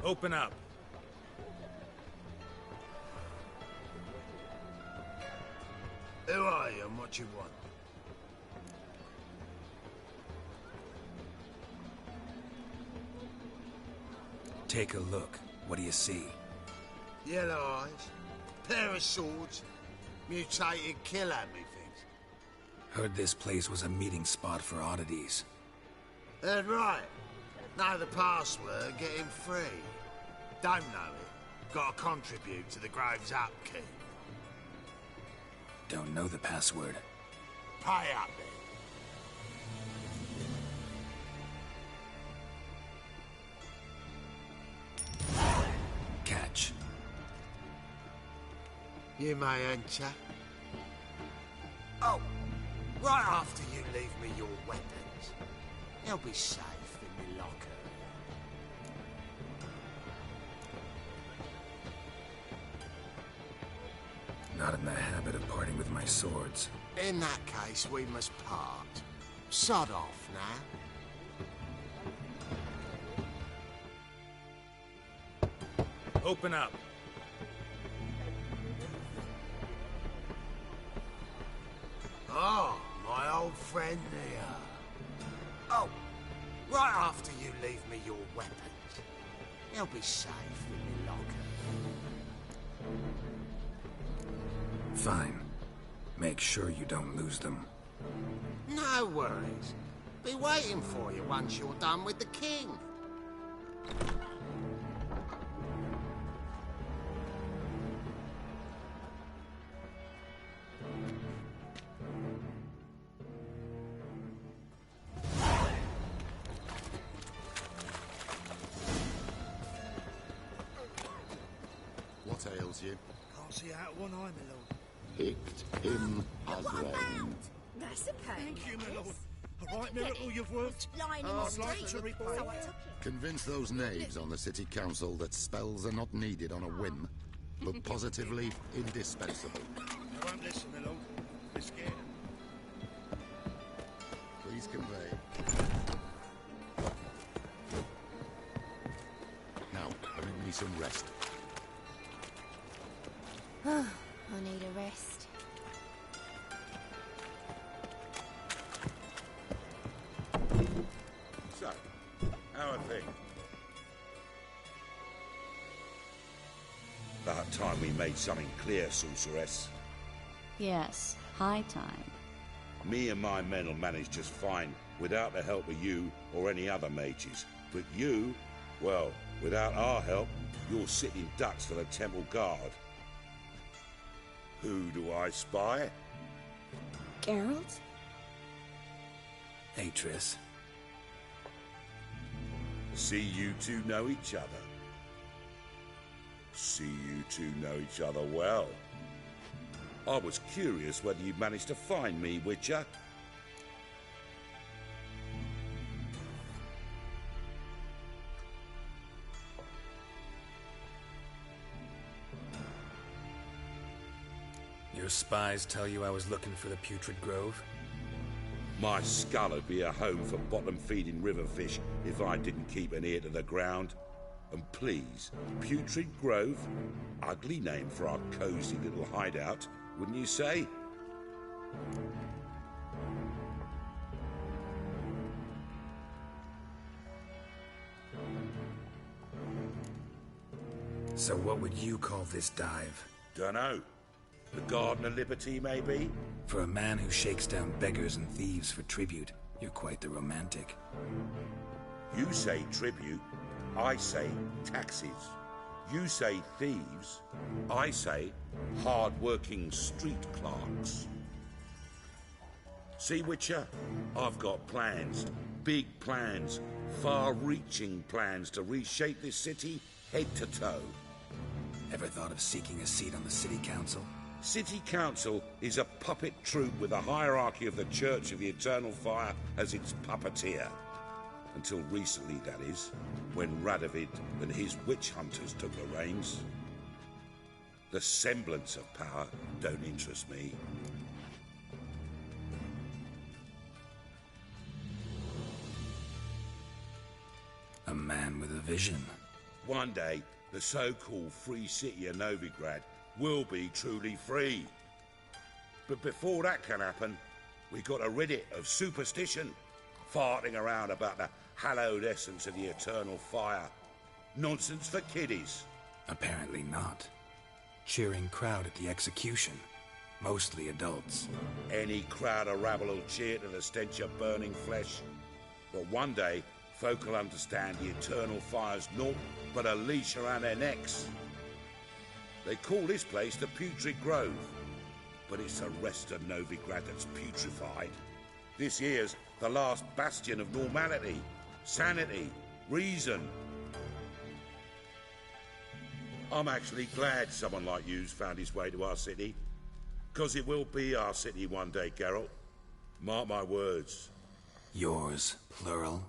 [SPEAKER 16] Open up.
[SPEAKER 5] Who are you and what you want?
[SPEAKER 3] Take a look. What do you see?
[SPEAKER 5] Yellow eyes, pair of swords, mutated killer, methinks.
[SPEAKER 3] Heard this place was a meeting spot for oddities.
[SPEAKER 5] Heard right. Know the password, get him free. Don't know it, gotta contribute to the Grove's upkeep.
[SPEAKER 3] Don't know the password.
[SPEAKER 5] Pay up then.
[SPEAKER 3] Catch.
[SPEAKER 5] You may enter. Oh, right after you leave me your weapons. They'll be safe in my locker.
[SPEAKER 3] Not in the habit of parting with my swords.
[SPEAKER 5] In that case, we must part. Sod off now.
[SPEAKER 16] Open up.
[SPEAKER 5] Oh, my old friend there. Oh, right after you leave me your weapons. They'll be safe in my locker.
[SPEAKER 3] Fine. Make sure you don't lose them.
[SPEAKER 5] No worries. Be waiting for you once you're done with the king.
[SPEAKER 15] What ails you?
[SPEAKER 7] Can't see out one eye, my lord.
[SPEAKER 6] Picked him as rain.
[SPEAKER 17] I suppose.
[SPEAKER 5] Thank you, my lord. A right miracle you've worked.
[SPEAKER 17] Lying in the
[SPEAKER 5] I'd like
[SPEAKER 17] street,
[SPEAKER 5] to report.
[SPEAKER 17] so I took it.
[SPEAKER 6] Convince those knaves on the city council that spells are not needed on a whim, but positively indispensable.
[SPEAKER 5] I won't listen, my lord. We're scared.
[SPEAKER 6] Please convey. Now, bring me some rest.
[SPEAKER 11] I need a rest.
[SPEAKER 2] So, how are things? About time we made something clear, sorceress.
[SPEAKER 18] Yes, high time.
[SPEAKER 2] Me and my men will manage just fine without the help of you or any other mages. But you, well, without our help, you're sitting ducks for the temple guard. Who do I spy?
[SPEAKER 11] Geralt?
[SPEAKER 3] Hey, Triss.
[SPEAKER 2] See you two know each other. See you two know each other well. I was curious whether you'd managed to find me, Witcher.
[SPEAKER 3] Your spies tell you I was looking for the Putrid Grove?
[SPEAKER 2] My skull would be a home for bottom-feeding river fish if I didn't keep an ear to the ground. And please, Putrid Grove? Ugly name for our cosy little hideout, wouldn't you say?
[SPEAKER 3] So what would you call this dive?
[SPEAKER 2] Dunno. The Garden of Liberty, maybe?
[SPEAKER 3] For a man who shakes down beggars and thieves for tribute, you're quite the romantic.
[SPEAKER 2] You say tribute, I say taxes. You say thieves, I say hard-working street clerks. See, Witcher, I've got plans, big plans, far-reaching plans to reshape this city head to toe.
[SPEAKER 3] Ever thought of seeking a seat on the city council?
[SPEAKER 2] City Council is a puppet troupe with a hierarchy of the Church of the Eternal Fire as its puppeteer. Until recently, that is, when Radovid and his witch hunters took the reins. The semblance of power don't interest me.
[SPEAKER 3] A man with a vision.
[SPEAKER 2] One day, the so-called free city of Novigrad will be truly free. But before that can happen, we got to rid it of superstition, farting around about the hallowed essence of the eternal fire. Nonsense for kiddies.
[SPEAKER 3] Apparently not. Cheering crowd at the execution. Mostly adults.
[SPEAKER 2] Any crowd of rabble will cheer to the stench of burning flesh. But one day, folk will understand the eternal fire's naught but a leash around their necks. They call this place the Putrid Grove, but it's the rest of Novigrad that's putrefied. This here's the last bastion of normality, sanity, reason. I'm actually glad someone like you's found his way to our city, because it will be our city one day, Geralt. Mark my words.
[SPEAKER 3] Yours, plural?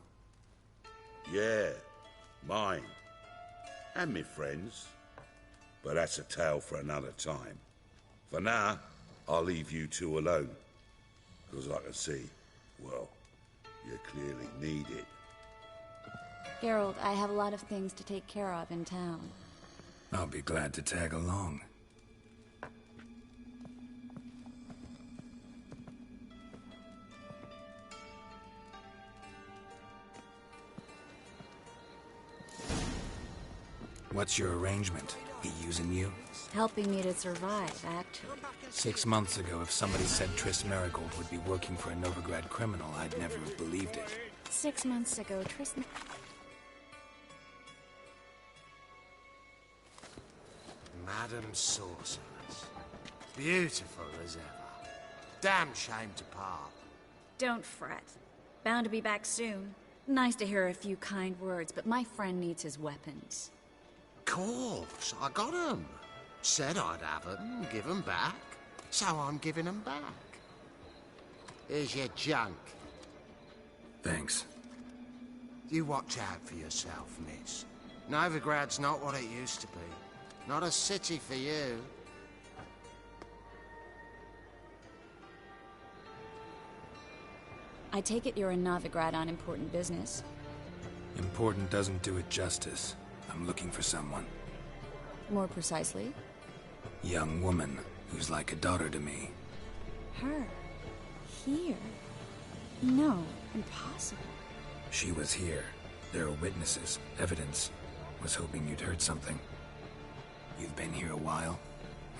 [SPEAKER 2] Yeah, mine. And me friends. But that's a tale for another time. For now, I'll leave you two alone. Because I can see, well, you clearly need it.
[SPEAKER 18] Geralt, I have a lot of things to take care of in town.
[SPEAKER 3] I'll be glad to tag along. What's your arrangement? He using you?
[SPEAKER 18] Helping me to survive, actually.
[SPEAKER 3] 6 months ago, if somebody said Triss Merigold would be working for a Novigrad criminal, I'd never have believed it.
[SPEAKER 18] 6 months ago, Tristan...
[SPEAKER 19] Madam Sorceress. Beautiful as ever. Damn shame to part.
[SPEAKER 18] Don't fret. Bound to be back soon. Nice to hear a few kind words, but my friend needs his weapons.
[SPEAKER 19] Course, I got 'em. Said I'd have 'em, give 'em back. So I'm giving 'em back. Here's your junk.
[SPEAKER 3] Thanks.
[SPEAKER 19] You watch out for yourself, miss. Novigrad's not what it used to be. Not a city for you.
[SPEAKER 18] I take it you're in Novigrad on important business.
[SPEAKER 3] Important doesn't do it justice. I'm looking for someone.
[SPEAKER 18] More precisely?
[SPEAKER 3] Young woman who's like a daughter to me.
[SPEAKER 18] Her? Here? No, impossible.
[SPEAKER 3] She was here. There are witnesses, evidence. Was hoping you'd heard something. You've been here a while.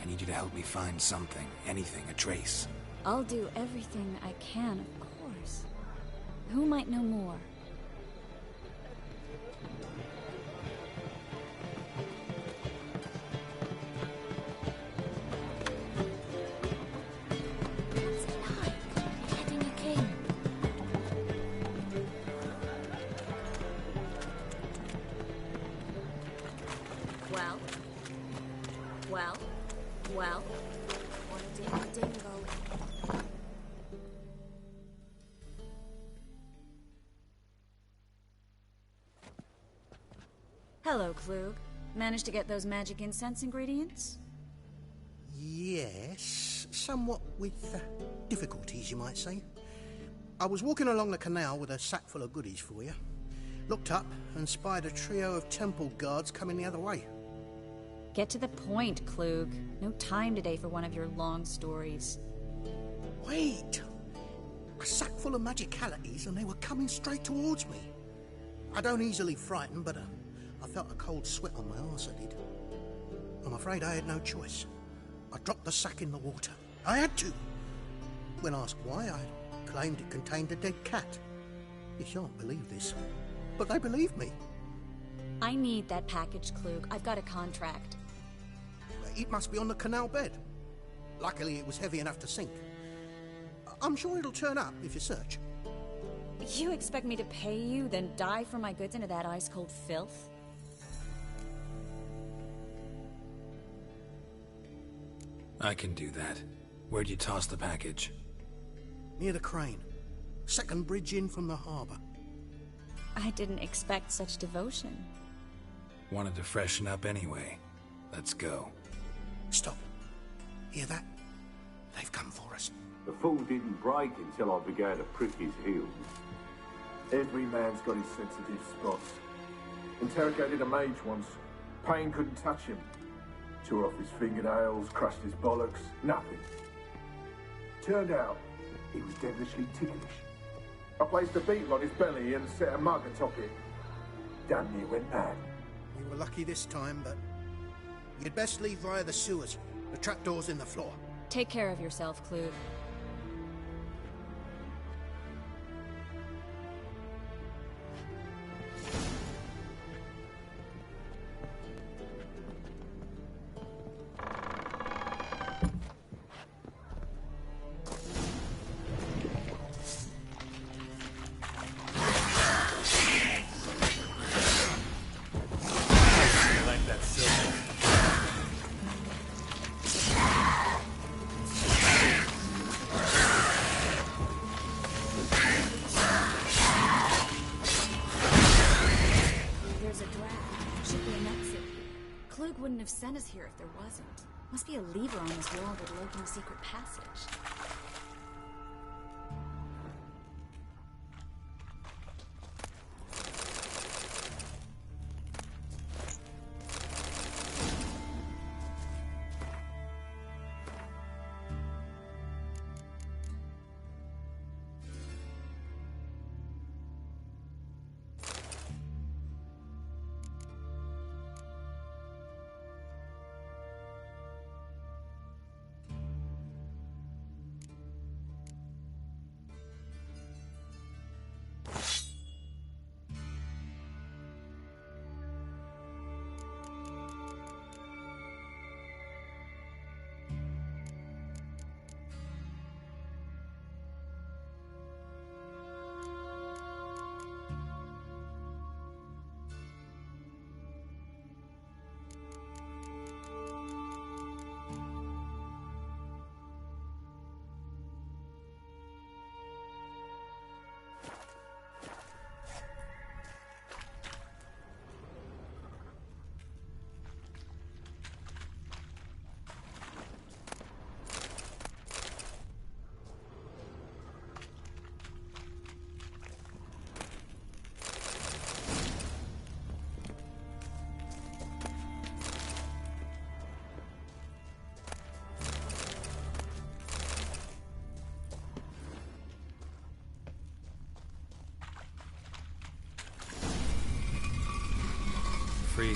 [SPEAKER 3] I need you to help me find something, anything, a trace.
[SPEAKER 18] I'll do everything I can, of course. Who might know more?
[SPEAKER 11] Well, what a dingo.
[SPEAKER 18] Hello, Klug. Managed to get those magic incense ingredients?
[SPEAKER 17] Yes, somewhat with difficulties, you might say. I was walking along the canal with a sack full of goodies for you. Looked up and spied a trio of temple guards coming the other way.
[SPEAKER 18] Get to the point, Klug. No time today for one of your long stories.
[SPEAKER 17] Wait! A sack full of magicalities and they were coming straight towards me. I don't easily frighten, but I felt a cold sweat on my arse, I did. I'm afraid I had no choice. I dropped the sack in the water. I had to. When asked why, I claimed it contained a dead cat. You shan't believe this, but they believed me.
[SPEAKER 18] I need that package, Klug. I've got a contract.
[SPEAKER 17] It must be on the canal bed. Luckily, it was heavy enough to sink. I'm sure it'll turn up if you search.
[SPEAKER 18] You expect me to pay you, then dive for my goods into that ice-cold filth?
[SPEAKER 3] I can do that. Where'd you toss the package?
[SPEAKER 17] Near the crane. Second bridge in from the harbour.
[SPEAKER 18] I didn't expect such devotion.
[SPEAKER 3] Wanted to freshen up anyway. Let's go.
[SPEAKER 17] Stop. Hear that? They've come for us.
[SPEAKER 20] The fool didn't break until I began to prick his heels.
[SPEAKER 21] Every man's got his sensitive spots. Interrogated a mage once. Pain couldn't touch him. Tore off his fingernails, crushed his bollocks, nothing. Turned out, he was devilishly ticklish. I placed a beetle on his belly and set a mug atop it. Damn near went mad.
[SPEAKER 17] You were lucky this time, but you'd best leave via the sewers. The trapdoor's in the floor.
[SPEAKER 18] Take care of yourself, Klug. Sent us here if there wasn't. Must be a lever on this wall that led to a secret passage.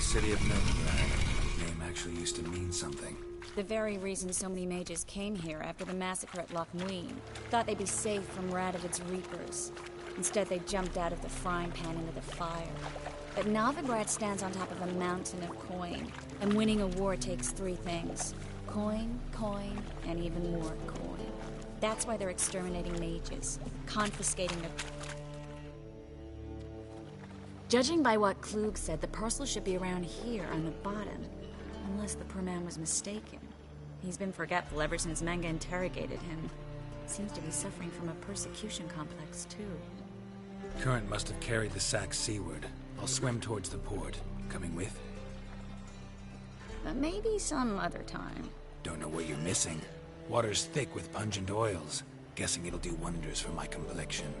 [SPEAKER 3] city of Novigrad. The name actually used to mean something.
[SPEAKER 18] The very reason so many mages came here after the massacre at Loch Muin. Thought they'd be safe from Radovid's reapers. Instead, they jumped out of the frying pan into the fire. But Novigrad stands on top of a mountain of coin, and winning a war takes 3 things. Coin, coin, and even more coin. That's why they're exterminating mages, confiscating their... Judging by what Klug said, the parcel should be around here on the bottom. Unless the poor man was mistaken. He's been forgetful ever since Manga interrogated him. Seems to be suffering from a persecution complex, too.
[SPEAKER 3] Current must have carried the sack seaward. I'll swim towards the port. Coming with?
[SPEAKER 18] Maybe some other time.
[SPEAKER 3] Don't know what you're missing. Water's thick with pungent oils. Guessing it'll do wonders for my complexion.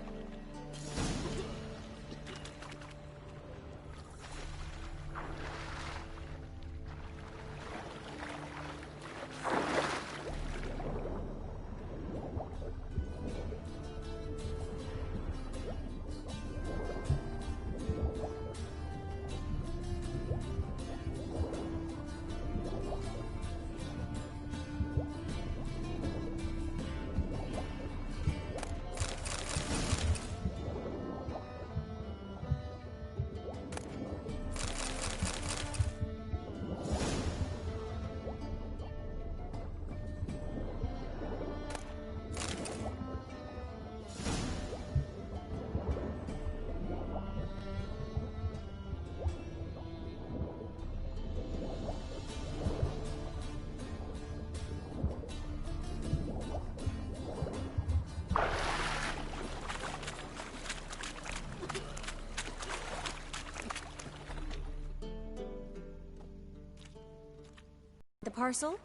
[SPEAKER 18] The parcel?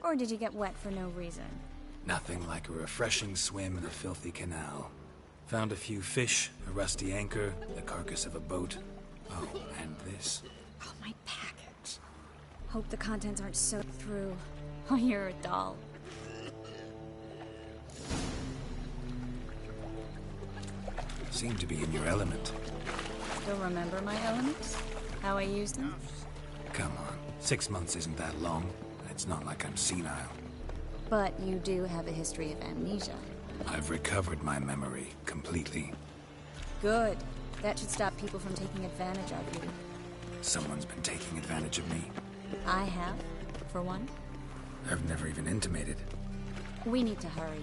[SPEAKER 18] Or did you get wet for no reason?
[SPEAKER 3] Nothing like a refreshing swim in a filthy canal. Found a few fish, a rusty anchor, the carcass of a boat. Oh, and this.
[SPEAKER 18] Oh, my package. Hope the contents aren't soaked through. Oh, you're a doll.
[SPEAKER 3] Seem to be in your element.
[SPEAKER 18] Still remember my elements? How I use them?
[SPEAKER 3] Come on, 6 months isn't that long. It's not like I'm senile.
[SPEAKER 18] But you do have a history of amnesia.
[SPEAKER 3] I've recovered my memory completely.
[SPEAKER 18] Good. That should stop people from taking advantage of you.
[SPEAKER 3] Someone's been taking advantage of me.
[SPEAKER 18] I have, for one.
[SPEAKER 3] I've never even intimated.
[SPEAKER 18] We need to hurry.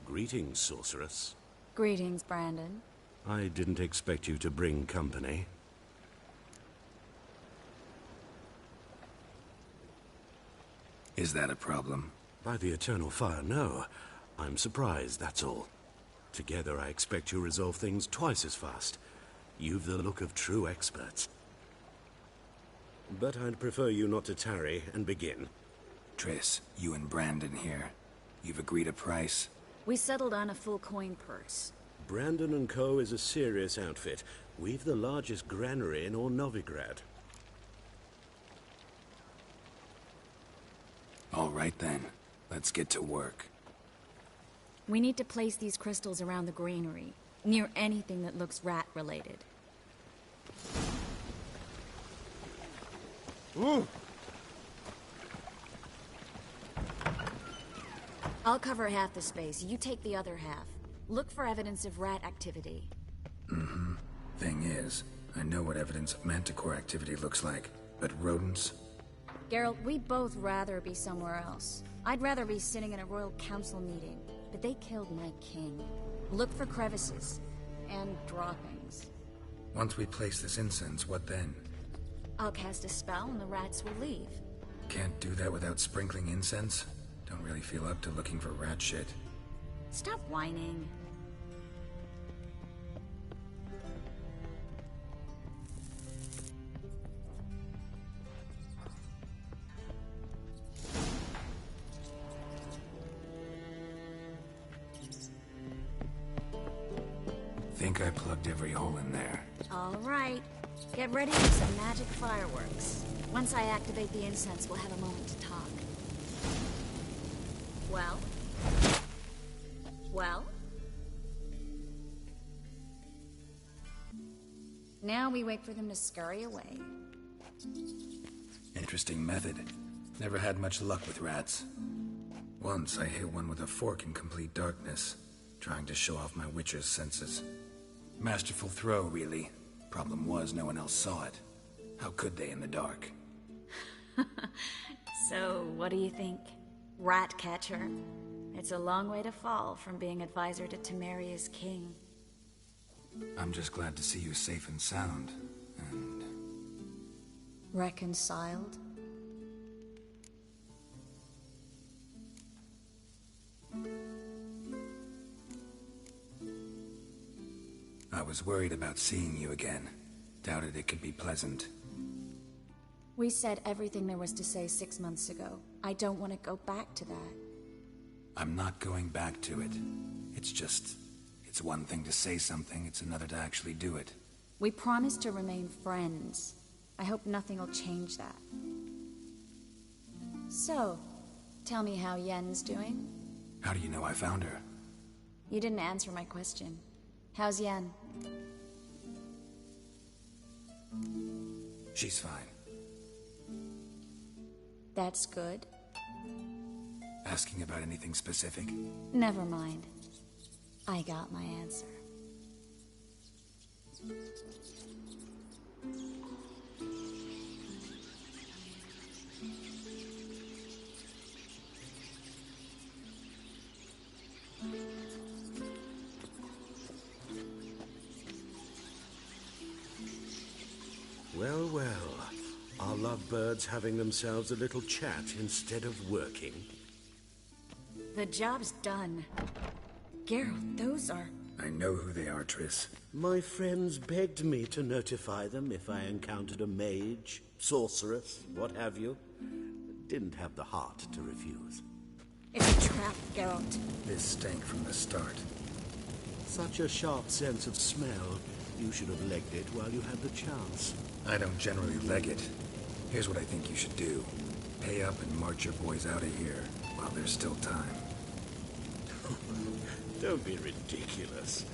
[SPEAKER 10] Greetings, sorceress.
[SPEAKER 18] Greetings, Brandon.
[SPEAKER 10] I didn't expect you to bring company.
[SPEAKER 3] Is that a problem?
[SPEAKER 10] By the eternal fire, no. I'm surprised, that's all. Together, I expect you resolve things twice as fast. You've the look of true experts. But I'd prefer you not to tarry and begin.
[SPEAKER 3] Triss, you and Brandon here. You've agreed a price?
[SPEAKER 18] We settled on a full coin purse.
[SPEAKER 10] Brandon and Co. is a serious outfit. We've the largest granary in all Novigrad.
[SPEAKER 3] All right then. Let's get to work.
[SPEAKER 18] We need to place these crystals around the granary, near anything that looks rat-related.
[SPEAKER 10] Ooh!
[SPEAKER 18] I'll cover half the space, you take the other half. Look for evidence of rat activity.
[SPEAKER 3] Mm-hmm. Thing is, I know what evidence of manticore activity looks like, but rodents?
[SPEAKER 18] Geralt, we'd both rather be somewhere else. I'd rather be sitting in a royal council meeting, but they killed my king. Look for crevices, and droppings.
[SPEAKER 3] Once we place this incense, what then?
[SPEAKER 18] I'll cast a spell and the rats will leave.
[SPEAKER 3] Can't do that without sprinkling incense? Don't really feel up to looking for rat shit.
[SPEAKER 18] Stop whining.
[SPEAKER 3] Think I plugged every hole in there.
[SPEAKER 18] All right. Get ready for some magic fireworks. Once I activate the incense, we'll have a moment to talk. Well? Well? Now we wait for them to scurry away.
[SPEAKER 3] Interesting method. Never had much luck with rats. Once I hit one with a fork in complete darkness, trying to show off my witcher's senses. Masterful throw, really. Problem was, no one else saw it. How could they in the dark?
[SPEAKER 18] So, what do you think? Rat catcher? It's a long way to fall from being advisor to Temeria's king.
[SPEAKER 3] I'm just glad to see you safe and sound, and...
[SPEAKER 18] Reconciled?
[SPEAKER 3] I was worried about seeing you again. Doubted it could be pleasant.
[SPEAKER 18] We said everything there was to say 6 months ago. I don't want to go back to that.
[SPEAKER 3] I'm not going back to it. It's just... It's one thing to say something, it's another to actually do it.
[SPEAKER 18] We promised to remain friends. I hope nothing will change that. So, tell me how Yen's doing?
[SPEAKER 3] How do you know I found her?
[SPEAKER 18] You didn't answer my question. How's Yen?
[SPEAKER 3] She's fine.
[SPEAKER 18] That's good.
[SPEAKER 3] Asking about anything specific?
[SPEAKER 18] Never mind. I got my answer.
[SPEAKER 10] Well, well. Are lovebirds having themselves a little chat instead of working?
[SPEAKER 18] The job's done. Geralt, those are...
[SPEAKER 3] I know who they are, Triss.
[SPEAKER 10] My friends begged me to notify them if I encountered a mage, sorceress, what have you. Didn't have the heart to refuse.
[SPEAKER 18] It's a trap, Geralt.
[SPEAKER 3] This stank from the start.
[SPEAKER 10] Such a sharp sense of smell. You should have legged it while you had the chance.
[SPEAKER 3] I don't generally leg it. Here's what I think you should do. Pay up and march your boys out of here while there's still time.
[SPEAKER 10] Don't be ridiculous.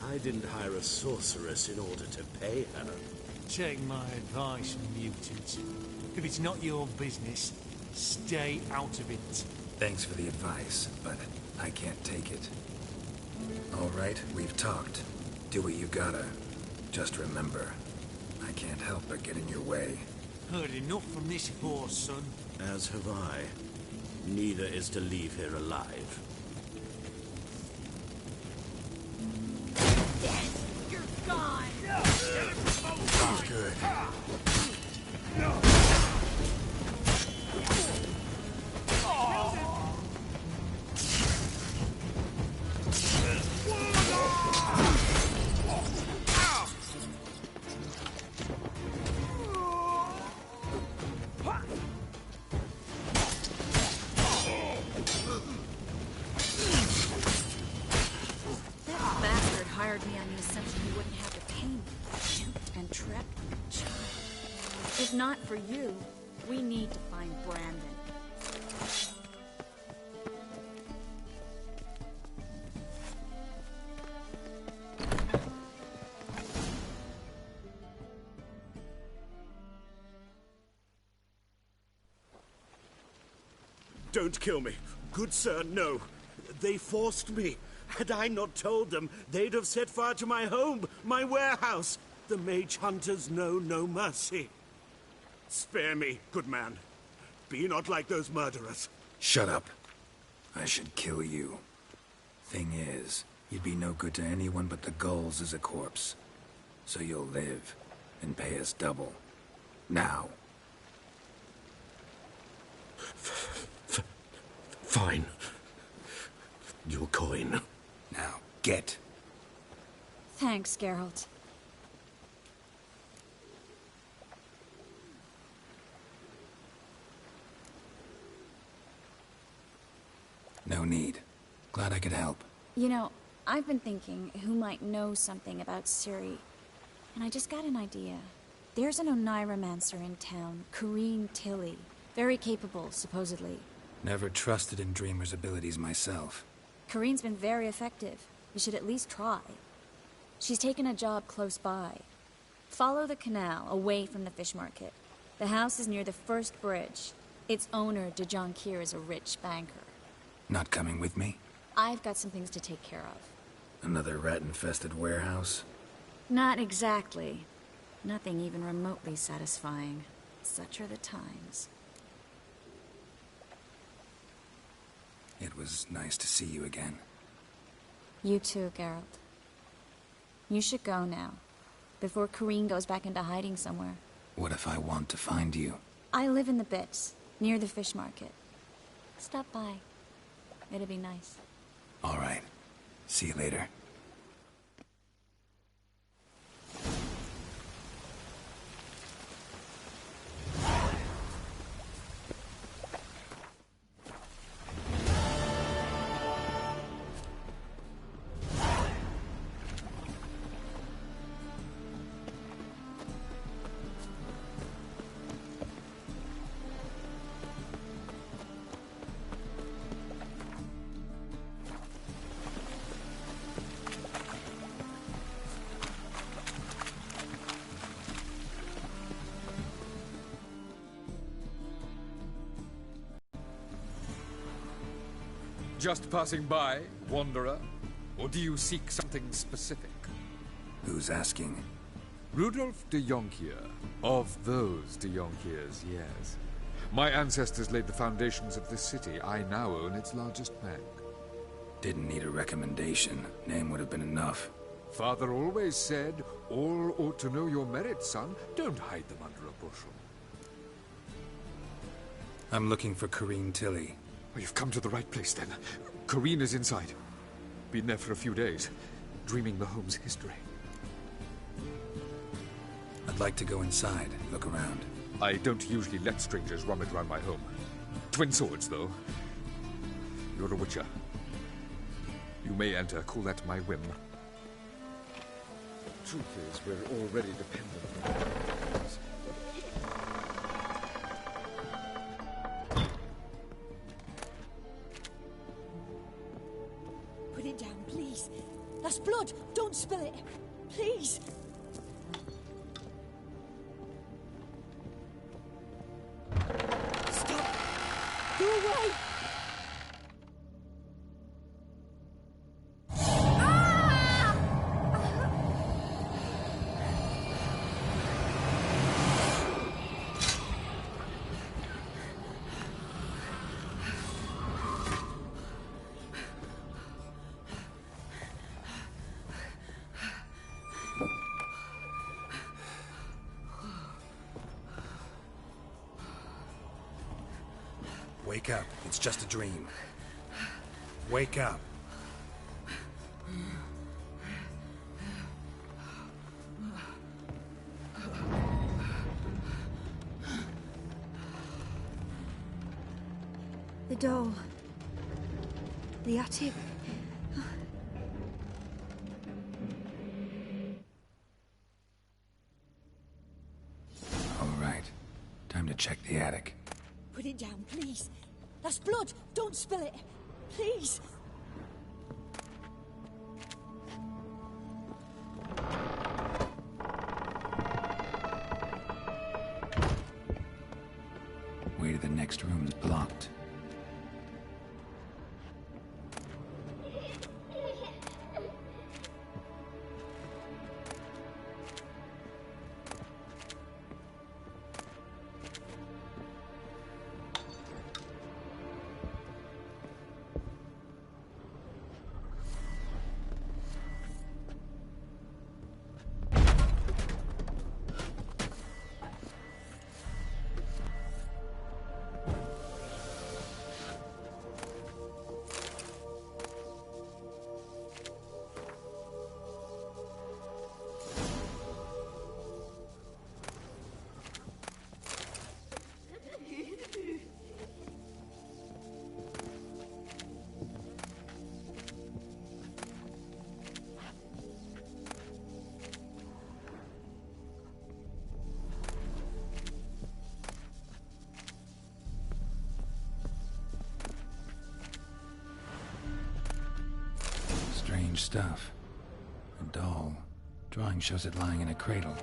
[SPEAKER 10] I didn't hire a sorceress in order to pay her.
[SPEAKER 1] Take my advice, mutant. If it's not your business, stay out of it.
[SPEAKER 3] Thanks for the advice, but I can't take it. All right, we've talked. Do what you gotta. Just remember, I can't help but get in your way.
[SPEAKER 1] Heard enough from this horse, son.
[SPEAKER 10] As have I. Neither is to leave here alive.
[SPEAKER 4] You're gone!
[SPEAKER 3] Good.
[SPEAKER 18] If not for you, we need to find Brandon.
[SPEAKER 10] Don't kill me. Good sir, no. They forced me. Had I not told them, they'd have set fire to my home, my warehouse. The mage hunters know no mercy. Spare me, good man. Be not like those murderers.
[SPEAKER 3] Shut up. I should kill you. Thing is, you'd be no good to anyone but the gulls as a corpse. So you'll live, and pay us double. Now.
[SPEAKER 10] Fine. Your coin.
[SPEAKER 3] Now, get.
[SPEAKER 18] Thanks, Geralt.
[SPEAKER 3] No need. Glad I could help.
[SPEAKER 18] You know, I've been thinking who might know something about Ciri. And I just got an idea. There's an Oneiromancer in town, Corrine Tilly. Very capable, supposedly.
[SPEAKER 3] Never trusted in Dreamer's abilities myself.
[SPEAKER 18] Corinne's been very effective. We should at least try. She's taken a job close by. Follow the canal, away from the fish market. The house is near the first bridge. Its owner, DeJohn Kier, is a rich banker.
[SPEAKER 3] Not coming with me?
[SPEAKER 18] I've got some things to take care of.
[SPEAKER 3] Another rat-infested warehouse?
[SPEAKER 18] Not exactly. Nothing even remotely satisfying. Such are the times.
[SPEAKER 3] It was nice to see you again.
[SPEAKER 18] You too, Geralt. You should go now, before Corinne goes back into hiding somewhere.
[SPEAKER 3] What if I want to find you?
[SPEAKER 18] I live in the Bits, near the fish market. Stop by. It'll be nice.
[SPEAKER 3] All right. See you later.
[SPEAKER 8] Just passing by, wanderer? Or do you seek something specific?
[SPEAKER 3] Who's asking?
[SPEAKER 8] Rudolf de Jonkier. Of those de Jonkiers, yes. My ancestors laid the foundations of this city. I now own its largest bank.
[SPEAKER 3] Didn't need a recommendation. Name would have been enough.
[SPEAKER 8] Father always said, all ought to know your merits, son. Don't hide them under a bushel.
[SPEAKER 3] I'm looking for Corinne Tilly.
[SPEAKER 8] Well, you've come to the right place, then. Corinne is inside. Been there for a few days, dreaming the home's history.
[SPEAKER 3] I'd like to go inside, look around.
[SPEAKER 8] I don't usually let strangers rummage around my home. Twin swords, though. You're a witcher. You may enter, call that my whim. Truth is, we're already dependent on others.
[SPEAKER 22] Put it down, please. That's blood. Don't spill it. Please. Stop. Go away.
[SPEAKER 3] Wake up. It's just a dream. Wake up.
[SPEAKER 22] The door. The attic.
[SPEAKER 3] All right. Time to check the attic.
[SPEAKER 22] Put it down, please. That's blood. Don't spill it. Please.
[SPEAKER 3] Way to the next room's blocked. stuff. A doll. Drawing shows it lying in a cradle.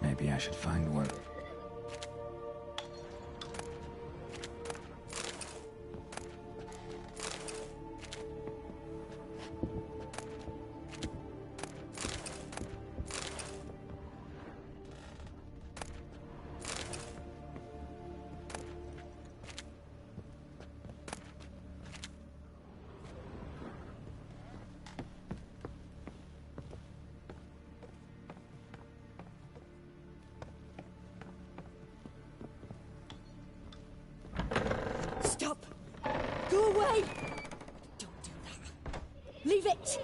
[SPEAKER 3] Maybe I should find one.
[SPEAKER 22] Stop! Go away! Don't do that. Leave it!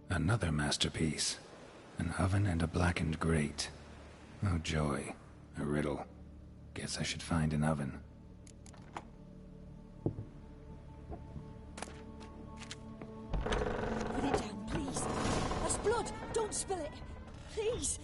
[SPEAKER 3] Another masterpiece. An oven and a blackened grate. Oh joy. A riddle. Guess I should find an oven.
[SPEAKER 22] Put it down, please. That's blood. Don't spill it. Please.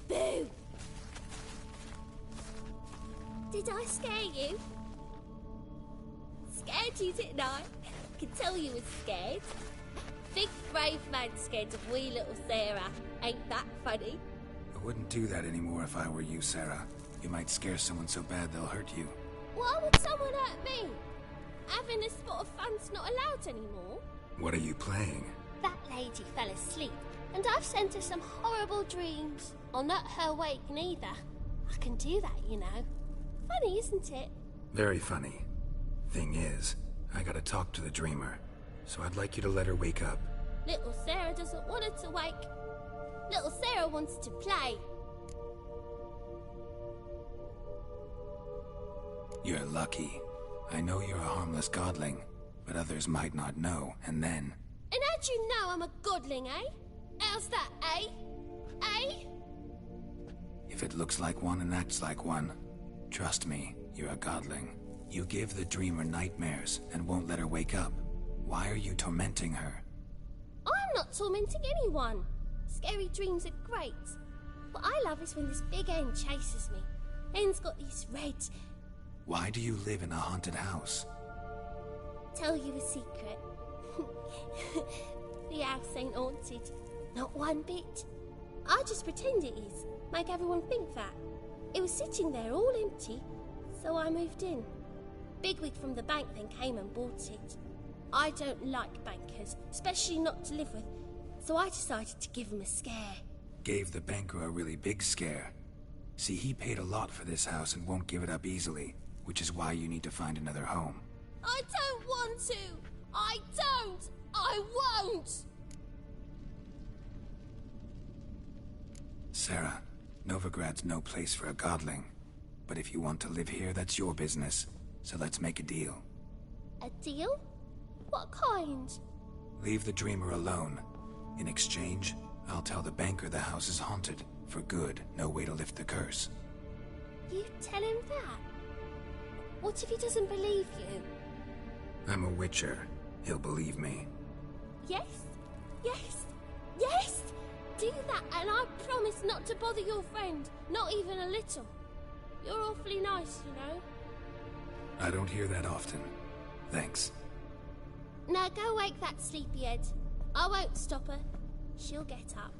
[SPEAKER 11] Boo! Did I scare you? Scared you, didn't I? I can tell you was scared. Big brave man scared of wee little Sarah. Ain't that funny?
[SPEAKER 3] I wouldn't do that anymore if I were you, Sarah. You might scare someone so bad they'll hurt you.
[SPEAKER 11] Why would someone hurt me? Having a spot of fun's not allowed anymore.
[SPEAKER 3] What are you playing?
[SPEAKER 11] That lady fell asleep, and I've sent her some horrible dreams. I'll not her wake neither. I can do that, you know. Funny, isn't it?
[SPEAKER 3] Very funny. Thing is, I gotta talk to the dreamer, so I'd like you to let her wake up.
[SPEAKER 11] Little Sarah doesn't want her to wake. Little Sarah wants to play.
[SPEAKER 3] You're lucky. I know you're a harmless godling, but others might not know, and then...
[SPEAKER 11] And how'd you know I'm a godling, eh? How's that, eh? Eh?
[SPEAKER 3] If it looks like one and acts like one, trust me, you're a godling. You give the dreamer nightmares and won't let her wake up. Why are you tormenting her?
[SPEAKER 11] I'm not tormenting anyone. Scary dreams are great. What I love is when this big end chases me. End's got these red...
[SPEAKER 3] Why do you live in a haunted house?
[SPEAKER 11] Tell you a secret. The house ain't haunted. Not one bit. I just pretend it is. Make everyone think that. It was sitting there all empty, so I moved in. Bigwig from the bank then came and bought it. I don't like bankers, especially not to live with, so I decided to give him a scare.
[SPEAKER 3] Gave the banker a really big scare. See, he paid a lot for this house and won't give it up easily, which is why you need to find another home.
[SPEAKER 11] I don't want to! I don't! I won't!
[SPEAKER 3] Sarah, Novigrad's no place for a godling. But if you want to live here, that's your business. So let's make a deal.
[SPEAKER 11] A deal? What kind?
[SPEAKER 3] Leave the dreamer alone. In exchange, I'll tell the banker the house is haunted. For good, no way to lift the curse.
[SPEAKER 11] You tell him that? What if he doesn't believe you?
[SPEAKER 3] I'm a witcher. He'll believe me.
[SPEAKER 11] Yes? Yes? Yes! Do that and I promise not to bother your friend. Not even a little. You're awfully nice, you know.
[SPEAKER 3] I don't hear that often. Thanks.
[SPEAKER 11] Now go wake that sleepyhead. I won't stop her. She'll get up.